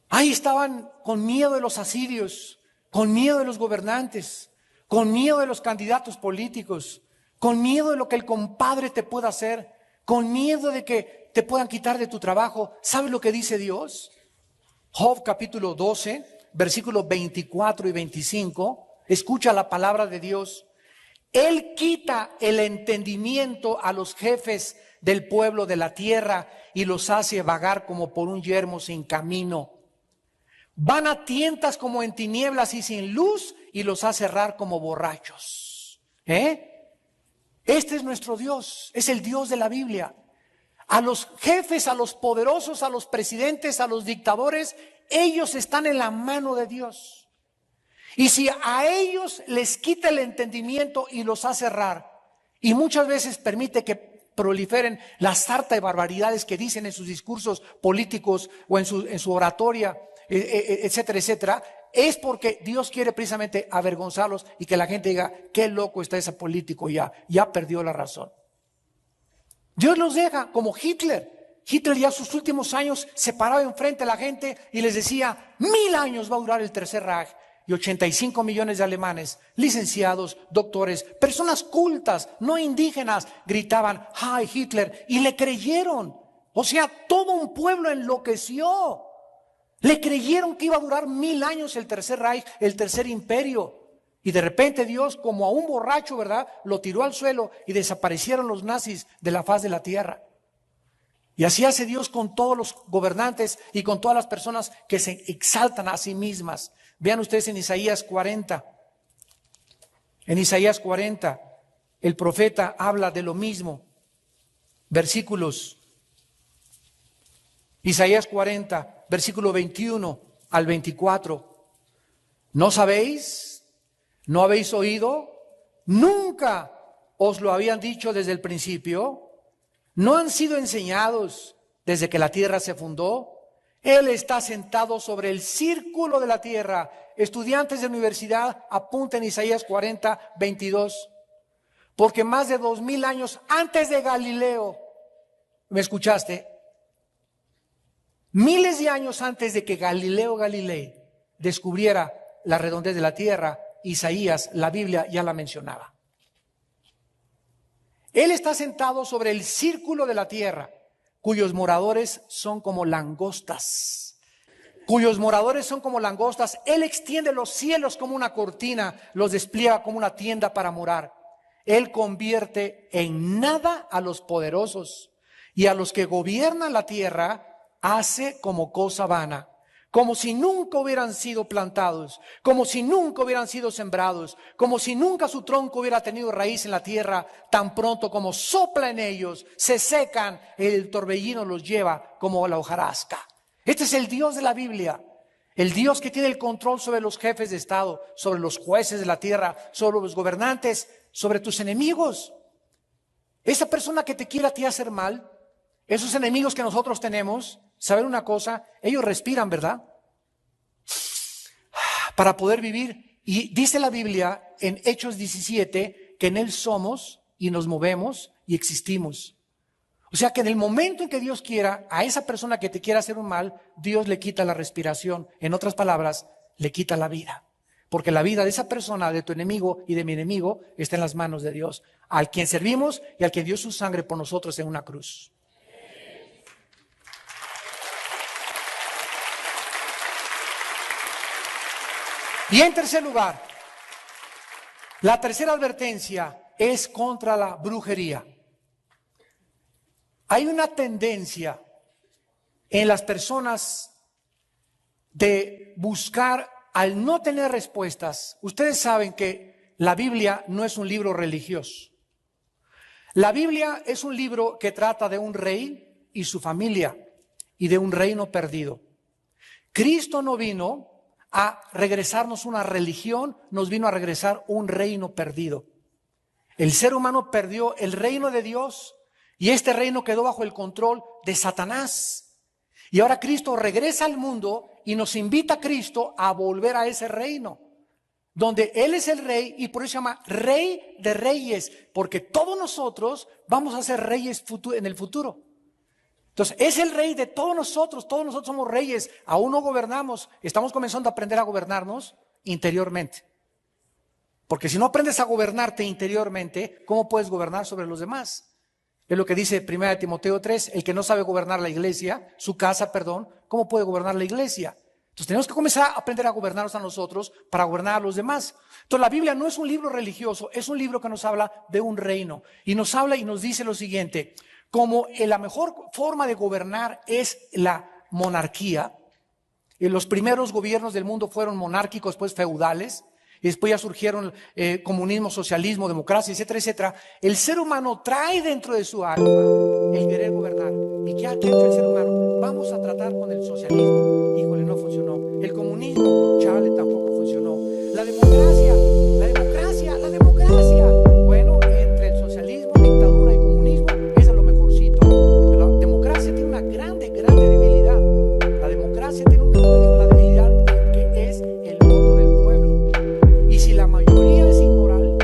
ahí estaban con miedo de los asirios, con miedo de los gobernantes, con miedo de los candidatos políticos, con miedo de lo que el compadre te pueda hacer, con miedo de que te puedan quitar de tu trabajo. ¿Sabes lo que dice Dios? Job capítulo 12, versículos 24 y 25, escucha la palabra de Dios. Él quita el entendimiento a los jefes del pueblo de la tierra y los hace vagar como por un yermo sin camino. Van a tientas como en tinieblas y sin luz, y los hace errar como borrachos. Este es nuestro Dios, es el Dios de la Biblia. A los jefes, a los poderosos, a los presidentes, a los dictadores, ellos están en la mano de Dios. Y si a ellos les quita el entendimiento y los hace errar, y muchas veces permite que proliferen la sarta de barbaridades que dicen en sus discursos políticos o en su oratoria, etcétera, etcétera, es porque Dios quiere precisamente avergonzarlos y que la gente diga: qué loco está ese político, ya perdió la razón. Dios los deja como Hitler. Hitler ya sus últimos años se paraba enfrente de la gente y les decía: 1000 años va a durar el Tercer Reich. Y 85 millones de alemanes, licenciados, doctores, personas cultas, no indígenas, gritaban: ¡ay, Hitler! Y le creyeron. O sea, todo un pueblo enloqueció. Le creyeron que iba a durar 1000 años el Tercer Reich, el Tercer Imperio. Y de repente Dios, como a un borracho, ¿verdad?, lo tiró al suelo y desaparecieron los nazis de la faz de la tierra. Y así hace Dios con todos los gobernantes y con todas las personas que se exaltan a sí mismas. Vean ustedes en Isaías 40. En Isaías 40, el profeta habla de lo mismo. Versículos. Isaías 40, versículo 21 al 24. ¿No sabéis? ¿No habéis oído? ¿Nunca os lo habían dicho desde el principio? ¿No han sido enseñados desde que la tierra se fundó? Él está sentado sobre el círculo de la tierra. Estudiantes de universidad, apunten Isaías 40:22. Porque más de 2000 años antes de Galileo, ¿me escuchaste? Miles de años antes de que Galileo Galilei descubriera la redondez de la tierra, Isaías, la Biblia ya la mencionaba. Él está sentado sobre el círculo de la tierra, cuyos moradores son como langostas. Cuyos moradores son como langostas. Él extiende los cielos como una cortina, los despliega como una tienda para morar. Él convierte en nada a los poderosos y a los que gobiernan la tierra hace como cosa vana, como si nunca hubieran sido plantados, como si nunca hubieran sido sembrados, como si nunca su tronco hubiera tenido raíz en la tierra. Tan pronto como sopla en ellos, se secan, el torbellino los lleva como la hojarasca. Este es el Dios de la Biblia, el Dios que tiene el control sobre los jefes de Estado, sobre los jueces de la tierra, sobre los gobernantes, sobre tus enemigos. Esa persona que te quiera a ti hacer mal, esos enemigos que nosotros tenemos, saber una cosa, ellos respiran, ¿verdad? Para poder vivir. Y dice la Biblia en Hechos 17 que en Él somos y nos movemos y existimos. O sea que en el momento en que Dios quiera, a esa persona que te quiera hacer un mal, Dios le quita la respiración. En otras palabras, le quita la vida. Porque la vida de esa persona, de tu enemigo y de mi enemigo, está en las manos de Dios, al quien servimos y al que dio su sangre por nosotros en una cruz. Y en tercer lugar, la tercera advertencia es contra la brujería. Hay una tendencia en las personas de buscar, al no tener respuestas. Ustedes saben que la Biblia no es un libro religioso. La Biblia es un libro que trata de un rey y su familia y de un reino perdido. Cristo no vino a regresarnos una religión, nos vino a regresar un reino perdido. El ser humano perdió el reino de Dios y este reino quedó bajo el control de Satanás. Y ahora Cristo regresa al mundo y nos invita a Cristo a volver a ese reino, donde Él es el rey y por eso se llama Rey de Reyes, porque todos nosotros vamos a ser reyes en el futuro. Entonces es el rey de todos nosotros somos reyes, aún no gobernamos, estamos comenzando a aprender a gobernarnos interiormente. Porque si no aprendes a gobernarte interiormente, ¿cómo puedes gobernar sobre los demás? Es lo que dice 1 Timoteo 3, el que no sabe gobernar la iglesia, su casa, ¿cómo puede gobernar la iglesia? Entonces tenemos que comenzar a aprender a gobernarnos a nosotros para gobernar a los demás. Entonces la Biblia no es un libro religioso, es un libro que nos habla de un reino. Y nos habla y nos dice lo siguiente: como la mejor forma de gobernar es la monarquía, y los primeros gobiernos del mundo fueron monárquicos, después feudales, y después ya surgieron comunismo, socialismo, democracia, etcétera, etcétera. El ser humano trae dentro de su alma el querer gobernar. ¿Y qué ha hecho el ser humano? Vamos a tratar con el socialismo. Híjole, no funcionó. El comunismo, chale, tampoco funcionó. La democracia. Bueno, entre el socialismo, dictadura y comunismo, es de lo mejorcito. Pero la democracia tiene una grande debilidad. La democracia tiene una debilidad que es el voto del pueblo. Y si la mayoría es inmoral,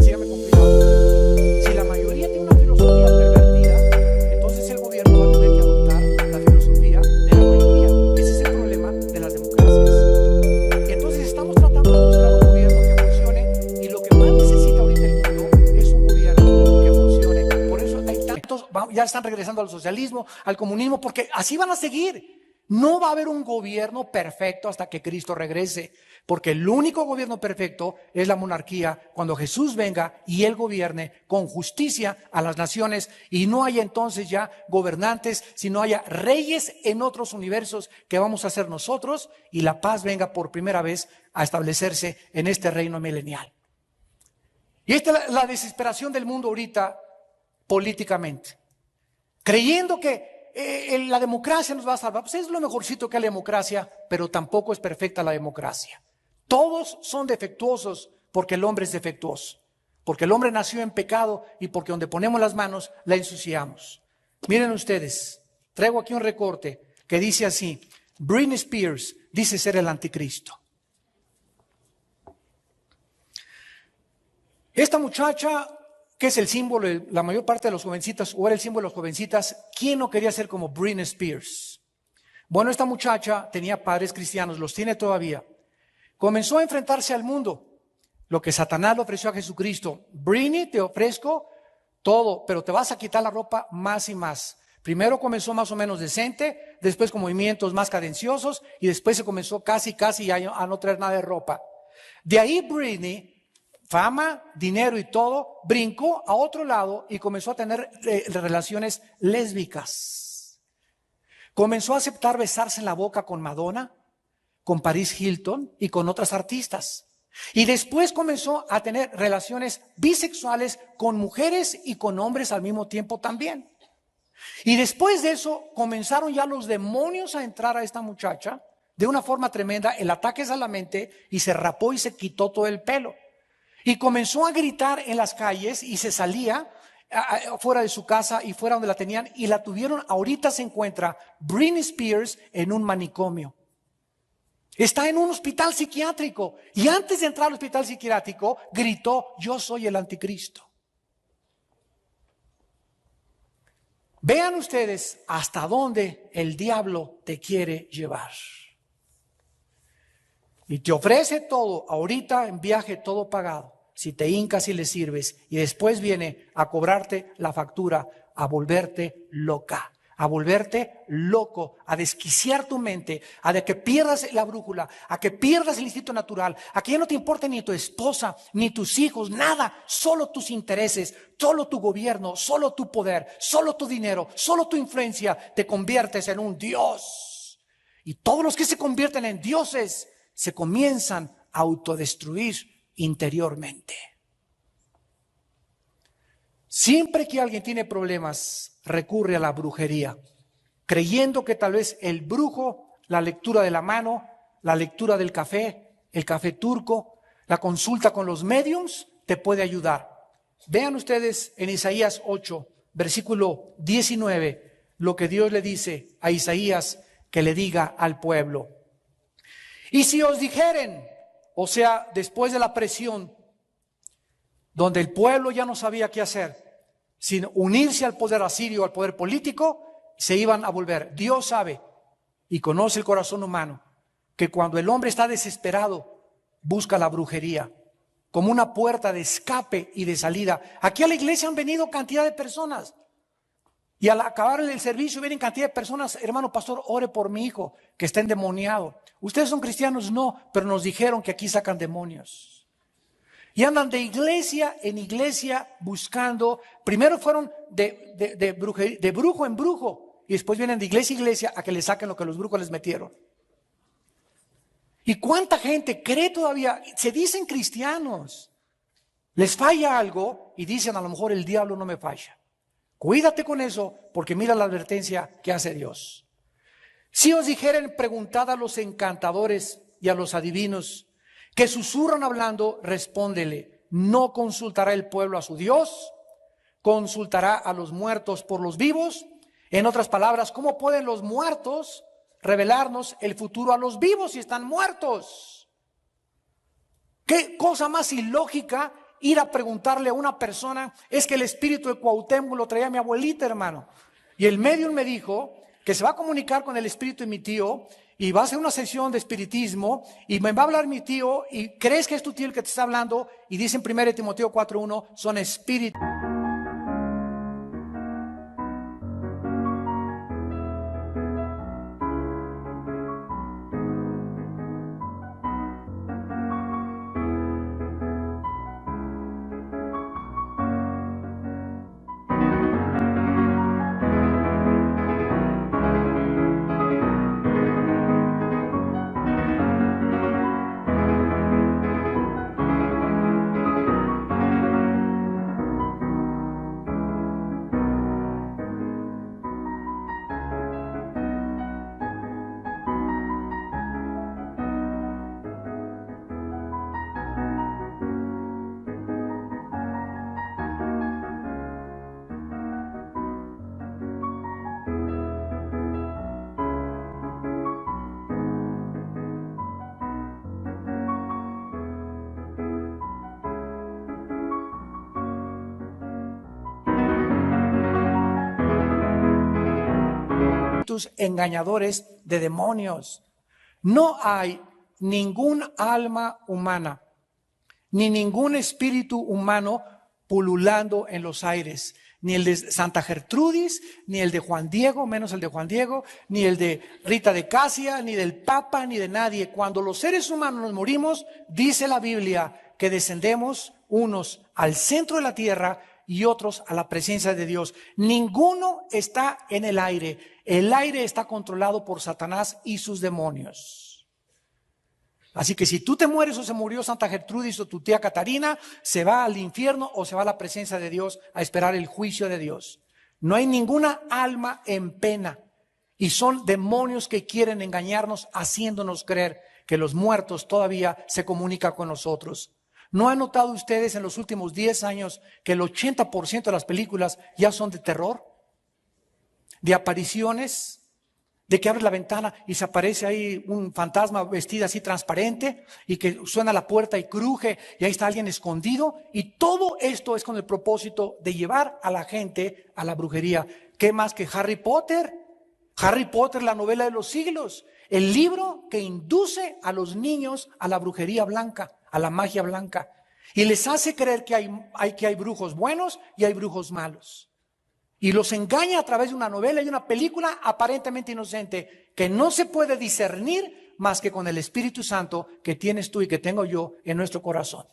síganme con cuidado, si la mayoría tiene una filosofía pervertida, entonces el gobierno va a tener que adoptar la filosofía de la mayoría. Ese es el problema de las democracias. Y entonces estamos tratando de buscar un gobierno que funcione, y lo que más necesita ahorita el mundo es un gobierno que funcione. Por eso hay tantos, ya están regresando al socialismo, al comunismo, porque así van a seguir. No va a haber un gobierno perfecto hasta que Cristo regrese, porque el único gobierno perfecto es la monarquía, cuando Jesús venga y Él gobierne con justicia a las naciones, y no haya entonces ya gobernantes, sino haya reyes en otros universos que vamos a ser nosotros, y la paz venga por primera vez a establecerse en este reino milenial. Y esta es la desesperación del mundo ahorita políticamente, creyendo que la democracia nos va a salvar. Pues es lo mejorcito que hay la democracia, pero tampoco es perfecta la democracia. Todos son defectuosos porque el hombre es defectuoso, porque el hombre nació en pecado y porque donde ponemos las manos la ensuciamos. Miren ustedes, traigo aquí un recorte que dice así: Britney Spears dice ser el anticristo. Esta muchacha, que es el símbolo de la mayor parte de los jovencitas, o era el símbolo de los jovencitas, ¿quién no quería ser como Britney Spears? Bueno, esta muchacha tenía padres cristianos, los tiene todavía. Comenzó a enfrentarse al mundo, lo que Satanás le ofreció a Jesucristo. Britney, te ofrezco todo, pero te vas a quitar la ropa más y más. Primero comenzó más o menos decente, después con movimientos más cadenciosos, y después se comenzó casi a no traer nada de ropa. De ahí Britney, fama, dinero y todo, brincó a otro lado y comenzó a tener relaciones lésbicas. Comenzó a aceptar besarse en la boca con Madonna, con Paris Hilton y con otras artistas. Y después comenzó a tener relaciones bisexuales con mujeres y con hombres al mismo tiempo también. Y después de eso comenzaron ya los demonios a entrar a esta muchacha de una forma tremenda. El ataque es a la mente, y se rapó y se quitó todo el pelo. Y comenzó a gritar en las calles y se salía fuera de su casa y fuera donde la tenían, y la tuvieron. Ahorita se encuentra Britney Spears en un manicomio. Está en un hospital psiquiátrico, y antes de entrar al hospital psiquiátrico gritó: yo soy el anticristo. Vean ustedes hasta dónde el diablo te quiere llevar. Y te ofrece todo, ahorita en viaje todo pagado, si te hincas y le sirves, y después viene a cobrarte la factura, a volverte loca, a volverte loco, a desquiciar tu mente, a de que pierdas la brújula, a que pierdas el instinto natural, a que ya no te importe ni tu esposa, ni tus hijos, nada, solo tus intereses, solo tu gobierno, solo tu poder, solo tu dinero, solo tu influencia. Te conviertes en un dios. Y todos los que se convierten en dioses se comienzan a autodestruir interiormente. Siempre que alguien tiene problemas, recurre a la brujería, creyendo que tal vez el brujo, la lectura de la mano, la lectura del café, el café turco, la consulta con los mediums te puede ayudar. Vean ustedes en Isaías 8, versículo 19, lo que Dios le dice a Isaías que le diga al pueblo. Y si os dijeren, o sea, después de la presión, donde el pueblo ya no sabía qué hacer, sin unirse al poder asirio, al poder político, se iban a volver. Dios sabe y conoce el corazón humano, que cuando el hombre está desesperado, busca la brujería como una puerta de escape y de salida. Aquí a la iglesia han venido cantidad de personas, y al acabar el servicio vienen cantidad de personas: hermano pastor, ore por mi hijo que está endemoniado. ¿Ustedes son cristianos? No, pero nos dijeron que aquí sacan demonios. Y andan de iglesia en iglesia buscando. Primero fueron de brujo en brujo, y después vienen de iglesia en iglesia a que les saquen lo que los brujos les metieron. ¿Y cuánta gente cree todavía? Se dicen cristianos, les falla algo y dicen: a lo mejor el diablo no me falla. Cuídate con eso, porque mira la advertencia que hace Dios. Si os dijeren, preguntad a los encantadores y a los adivinos que susurran hablando, respóndele: ¿no consultará el pueblo a su Dios? ¿Consultará a los muertos por los vivos? En otras palabras, ¿cómo pueden los muertos revelarnos el futuro a los vivos si están muertos? ¿Qué cosa más ilógica ir a preguntarle a una persona? Es que el espíritu de Cuauhtémoc lo traía mi abuelita, hermano, y el medium me dijo que se va a comunicar con el espíritu de mi tío, y va a hacer una sesión de espiritismo, y me va a hablar mi tío, y crees que es tu tío el que te está hablando, y dice en 1 Timoteo 4:1, son espíritus. espíritus engañadores de demonios. No hay ningún alma humana, ni ningún espíritu humano pululando en los aires. Ni el de Santa Gertrudis, ni el de Juan Diego, menos el de Juan Diego, ni el de Rita de Casia, ni del Papa, ni de nadie. Cuando los seres humanos nos morimos, dice la Biblia que descendemos unos al centro de la tierra y otros a la presencia de Dios. Ninguno está en el aire. El aire está controlado por Satanás y sus demonios. Así que si tú te mueres o se murió Santa Gertrudis o tu tía Catarina, se va al infierno o se va a la presencia de Dios a esperar el juicio de Dios. No hay ninguna alma en pena y son demonios que quieren engañarnos haciéndonos creer que los muertos todavía se comunican con nosotros. ¿No han notado ustedes en los últimos 10 años que el 80% de las películas ya son de terror? De apariciones, de que abres la ventana y se aparece ahí un fantasma vestido así transparente y que suena la puerta y cruje y ahí está alguien escondido, y todo esto es con el propósito de llevar a la gente a la brujería. ¿Qué más que Harry Potter? Harry Potter, la novela de los siglos, el libro que induce a los niños a la brujería blanca, a la magia blanca, y les hace creer que hay brujos buenos y hay brujos malos. Y los engaña a través de una novela y una película aparentemente inocente, que no se puede discernir más que con el Espíritu Santo que tienes tú y que tengo yo en nuestro corazón.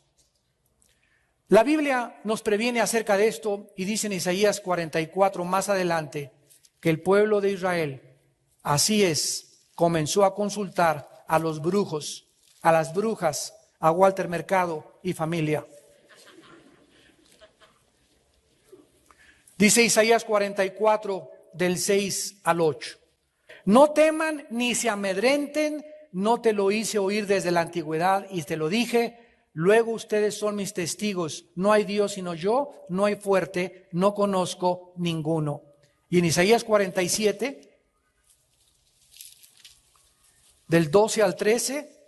La Biblia nos previene acerca de esto y dice en Isaías 44 más adelante que el pueblo de Israel, así es, comenzó a consultar a los brujos, a las brujas, a Walter Mercado y familia. Dice Isaías 44 del 6 al 8. No teman ni se amedrenten, no te lo hice oír desde la antigüedad y te lo dije, luego ustedes son mis testigos, no hay Dios sino yo, no hay fuerte, no conozco ninguno. Y en Isaías 47, del 12 al 13,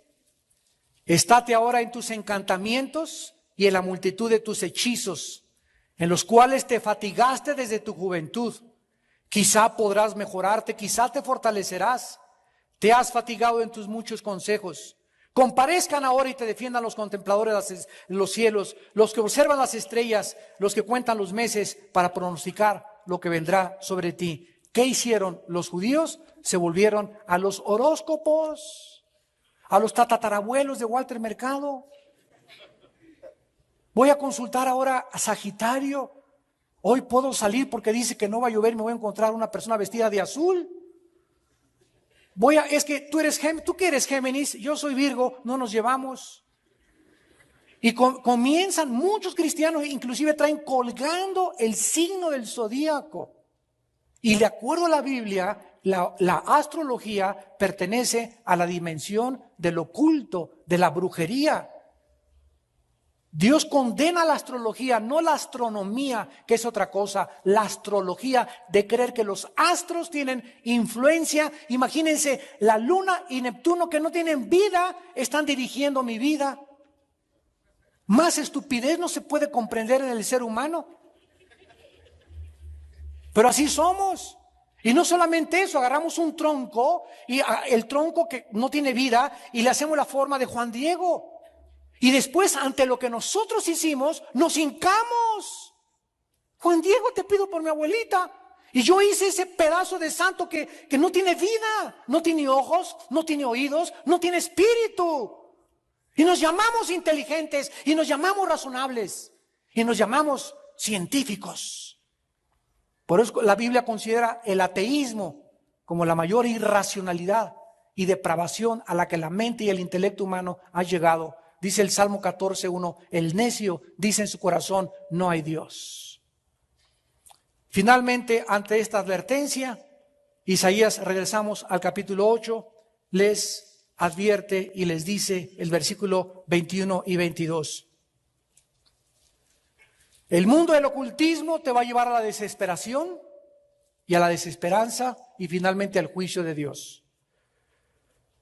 estate ahora en tus encantamientos y en la multitud de tus hechizos, en los cuales te fatigaste desde tu juventud. Quizá podrás mejorarte, quizá te fortalecerás. Te has fatigado en tus muchos consejos. Comparezcan ahora y te defiendan los contempladores de los cielos, los que observan las estrellas, los que cuentan los meses para pronosticar lo que vendrá sobre ti. ¿Qué hicieron los judíos? Se volvieron a los horóscopos, a los tatarabuelos de Walter Mercado. Voy a consultar ahora a Sagitario. Hoy puedo salir porque dice que no va a llover y me voy a encontrar una persona vestida de azul. Es que tú que eres Géminis, yo soy Virgo, no nos llevamos. Y comienzan muchos cristianos, inclusive traen colgando el signo del zodíaco. Y de acuerdo a la Biblia, la astrología pertenece a la dimensión del oculto, de la brujería. Dios condena la astrología, no la astronomía, que es otra cosa. La astrología de creer que los astros tienen influencia. Imagínense, la luna y Neptuno, que no tienen vida, están dirigiendo mi vida. Más estupidez no se puede comprender en el ser humano. Pero así somos. Y no solamente eso, agarramos un tronco, y el tronco que no tiene vida, y le hacemos la forma de Juan Diego. Y después, ante lo que nosotros hicimos, nos hincamos. Juan Diego, te pido por mi abuelita. Y yo hice ese pedazo de santo que no tiene vida, no tiene ojos, no tiene oídos, no tiene espíritu. Y nos llamamos inteligentes, y nos llamamos razonables, y nos llamamos científicos. Por eso la Biblia considera el ateísmo como la mayor irracionalidad y depravación a la que la mente y el intelecto humano ha llegado. Dice el Salmo 14:1, el necio dice en su corazón, no hay Dios. Finalmente, ante esta advertencia, Isaías, regresamos al capítulo 8, les advierte y les dice el versículo 21 y 22. El mundo del ocultismo te va a llevar a la desesperación y a la desesperanza y finalmente al juicio de Dios.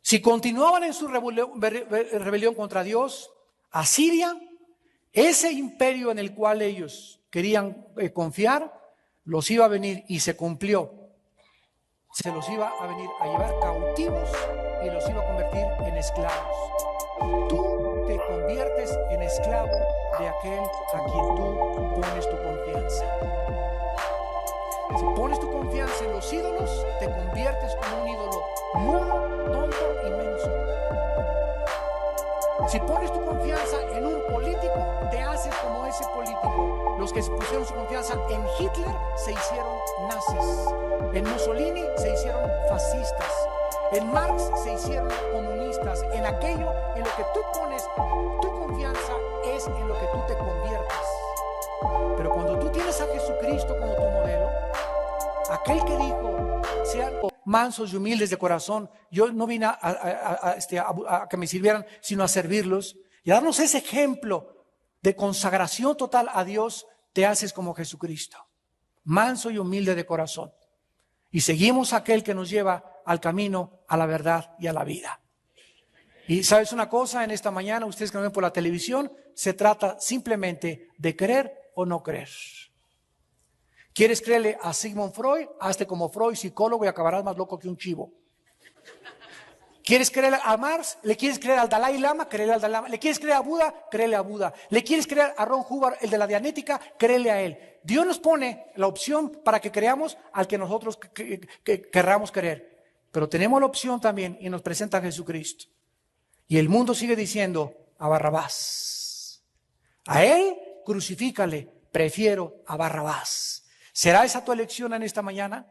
Si continuaban en su rebelión contra Dios, Asiria, ese imperio en el cual ellos querían confiar, los iba a venir y se cumplió. se los iba a venir a llevar cautivos y los iba a convertir en esclavos. Tú te conviertes en esclavo de aquel a quien tú pones tu confianza. Si pones tu confianza en los ídolos, te conviertes como un ídolo mudo, tonto y menso. Si pones tu confianza en un político, te haces como ese político. Los que pusieron su confianza en Hitler se hicieron nazis. En Mussolini se hicieron fascistas. En Marx se hicieron comunistas. En aquello en lo que tú pones tu confianza es en lo que tú te conviertes. Pero cuando tú tienes a Jesucristo como tu modelo, aquel que dijo, sean mansos y humildes de corazón, yo no vine a que me sirvieran, sino a servirlos, y a darnos ese ejemplo de consagración total a Dios, te haces como Jesucristo, manso y humilde de corazón. Y seguimos a aquel que nos lleva al camino, a la verdad y a la vida. Y sabes una cosa, en esta mañana, ustedes que nos ven por la televisión, se trata simplemente de creer o no creer. ¿Quieres creerle a Sigmund Freud? Hazte como Freud, psicólogo, y acabarás más loco que un chivo. ¿Quieres creer a Marx? ¿Le quieres creer al Dalai Lama? Créele al Dalai Lama. ¿Le quieres creer a Buda? Créele a Buda. ¿Le quieres creer a Ron Hubbard, el de la Dianética? Créele a él. Dios nos pone la opción para que creamos al que nosotros querramos creer. Pero tenemos la opción también y nos presenta a Jesucristo. Y el mundo sigue diciendo a Barrabás. A él crucifícale, prefiero a Barrabás. ¿Será esa tu elección en esta mañana?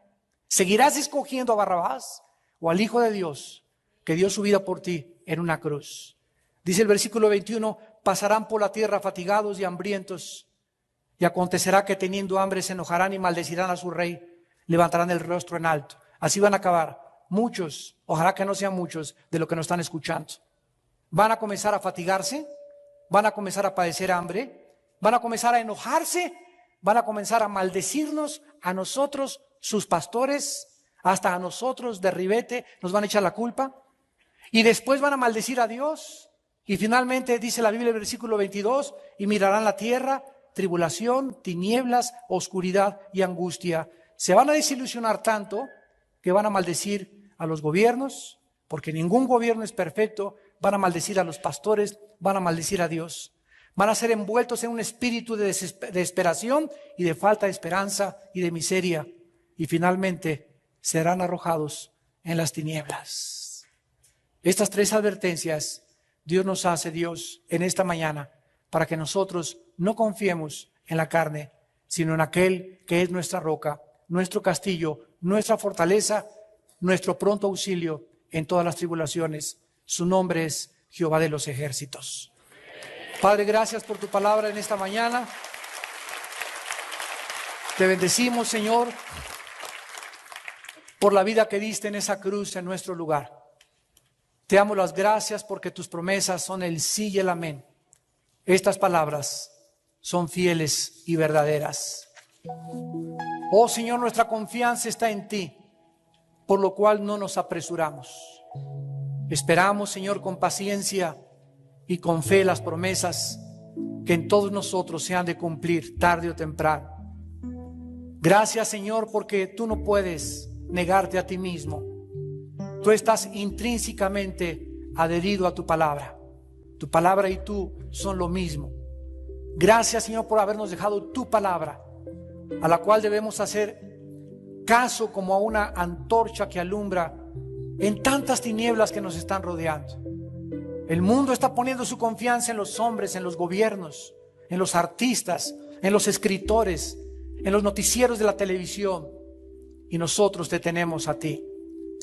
¿Seguirás escogiendo a Barrabás o al Hijo de Dios que dio su vida por ti en una cruz? Dice el versículo 21, pasarán por la tierra fatigados y hambrientos, y acontecerá que teniendo hambre se enojarán y maldecirán a su rey, levantarán el rostro en alto. Así van a acabar muchos, ojalá que no sean muchos de los que nos están escuchando. Van a comenzar a fatigarse, van a comenzar a padecer hambre, van a comenzar a enojarse, van a comenzar a maldecirnos a nosotros, sus pastores, hasta a nosotros de ribete, nos van a echar la culpa. Y después van a maldecir a Dios. Y finalmente dice la Biblia, el versículo 22, y mirarán la tierra, tribulación, tinieblas, oscuridad y angustia. Se van a desilusionar tanto que van a maldecir a los gobiernos, porque ningún gobierno es perfecto. Van a maldecir a los pastores, van a maldecir a Dios. Van a ser envueltos en un espíritu de desesperación y de falta de esperanza y de miseria. Y finalmente serán arrojados en las tinieblas. Estas tres advertencias Dios nos hace, Dios, en esta mañana, para que nosotros no confiemos en la carne, sino en aquel que es nuestra roca, nuestro castillo, nuestra fortaleza, nuestro pronto auxilio en todas las tribulaciones. Su nombre es Jehová de los ejércitos. Padre, gracias por tu palabra en esta mañana. Te bendecimos, Señor, por la vida que diste en esa cruz en nuestro lugar. Te damos las gracias porque tus promesas son el sí y el amén. Estas palabras son fieles y verdaderas. Oh Señor, nuestra confianza está en ti, por lo cual no nos apresuramos. Esperamos, Señor, con paciencia y con fe las promesas que en todos nosotros se han de cumplir tarde o temprano. Gracias, Señor, porque tú no puedes negarte a ti mismo. Tú estás intrínsecamente adherido a tu palabra. Tu palabra y tú son lo mismo. Gracias, Señor, por habernos dejado tu palabra, a la cual debemos hacer caso como a una antorcha que alumbra en tantas tinieblas que nos están rodeando. El mundo está poniendo su confianza en los hombres, en los gobiernos, en los artistas, en los escritores, en los noticieros de la televisión. Y nosotros te tenemos a ti,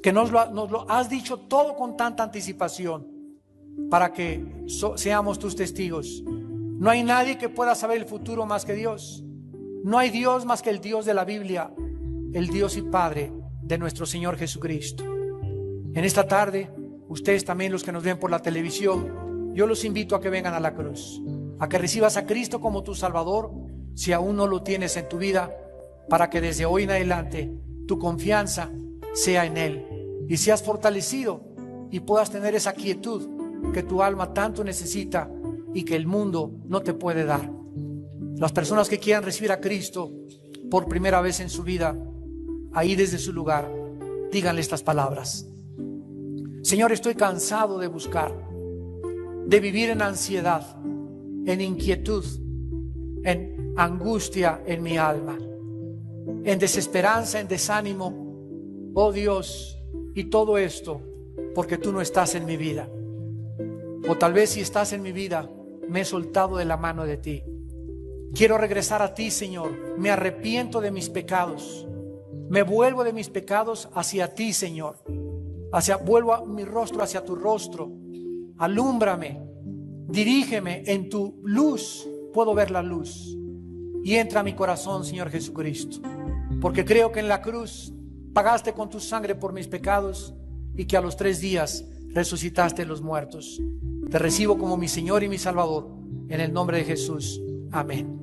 que nos lo has dicho todo con tanta anticipación, para que seamos tus testigos. No hay nadie que pueda saber el futuro más que Dios. No hay Dios más que el Dios de la Biblia, el Dios y Padre de nuestro Señor Jesucristo. En esta tarde, ustedes también, los que nos ven por la televisión, yo los invito a que vengan a la cruz, a que recibas a Cristo como tu Salvador, si aún no lo tienes en tu vida, para que desde hoy en adelante tu confianza sea en Él y seas fortalecido y puedas tener esa quietud que tu alma tanto necesita y que el mundo no te puede dar. Las personas que quieran recibir a Cristo por primera vez en su vida, ahí desde su lugar, díganle estas palabras: Señor, estoy cansado de buscar, de vivir en ansiedad, en inquietud, en angustia en mi alma, en desesperanza, en desánimo, oh Dios, y todo esto porque tú no estás en mi vida. O tal vez si estás en mi vida, me he soltado de la mano de ti. Quiero regresar a ti, Señor. Me arrepiento de mis pecados. Me vuelvo de mis pecados hacia ti, Señor. Vuelvo a mi rostro hacia tu rostro. Alúmbrame, dirígeme en tu luz. Puedo ver la luz. Y entra a mi corazón, Señor Jesucristo. Porque creo que en la cruz pagaste con tu sangre por mis pecados y que a los 3 días resucitaste de los muertos. Te recibo como mi Señor y mi Salvador. En el nombre de Jesús. Amén.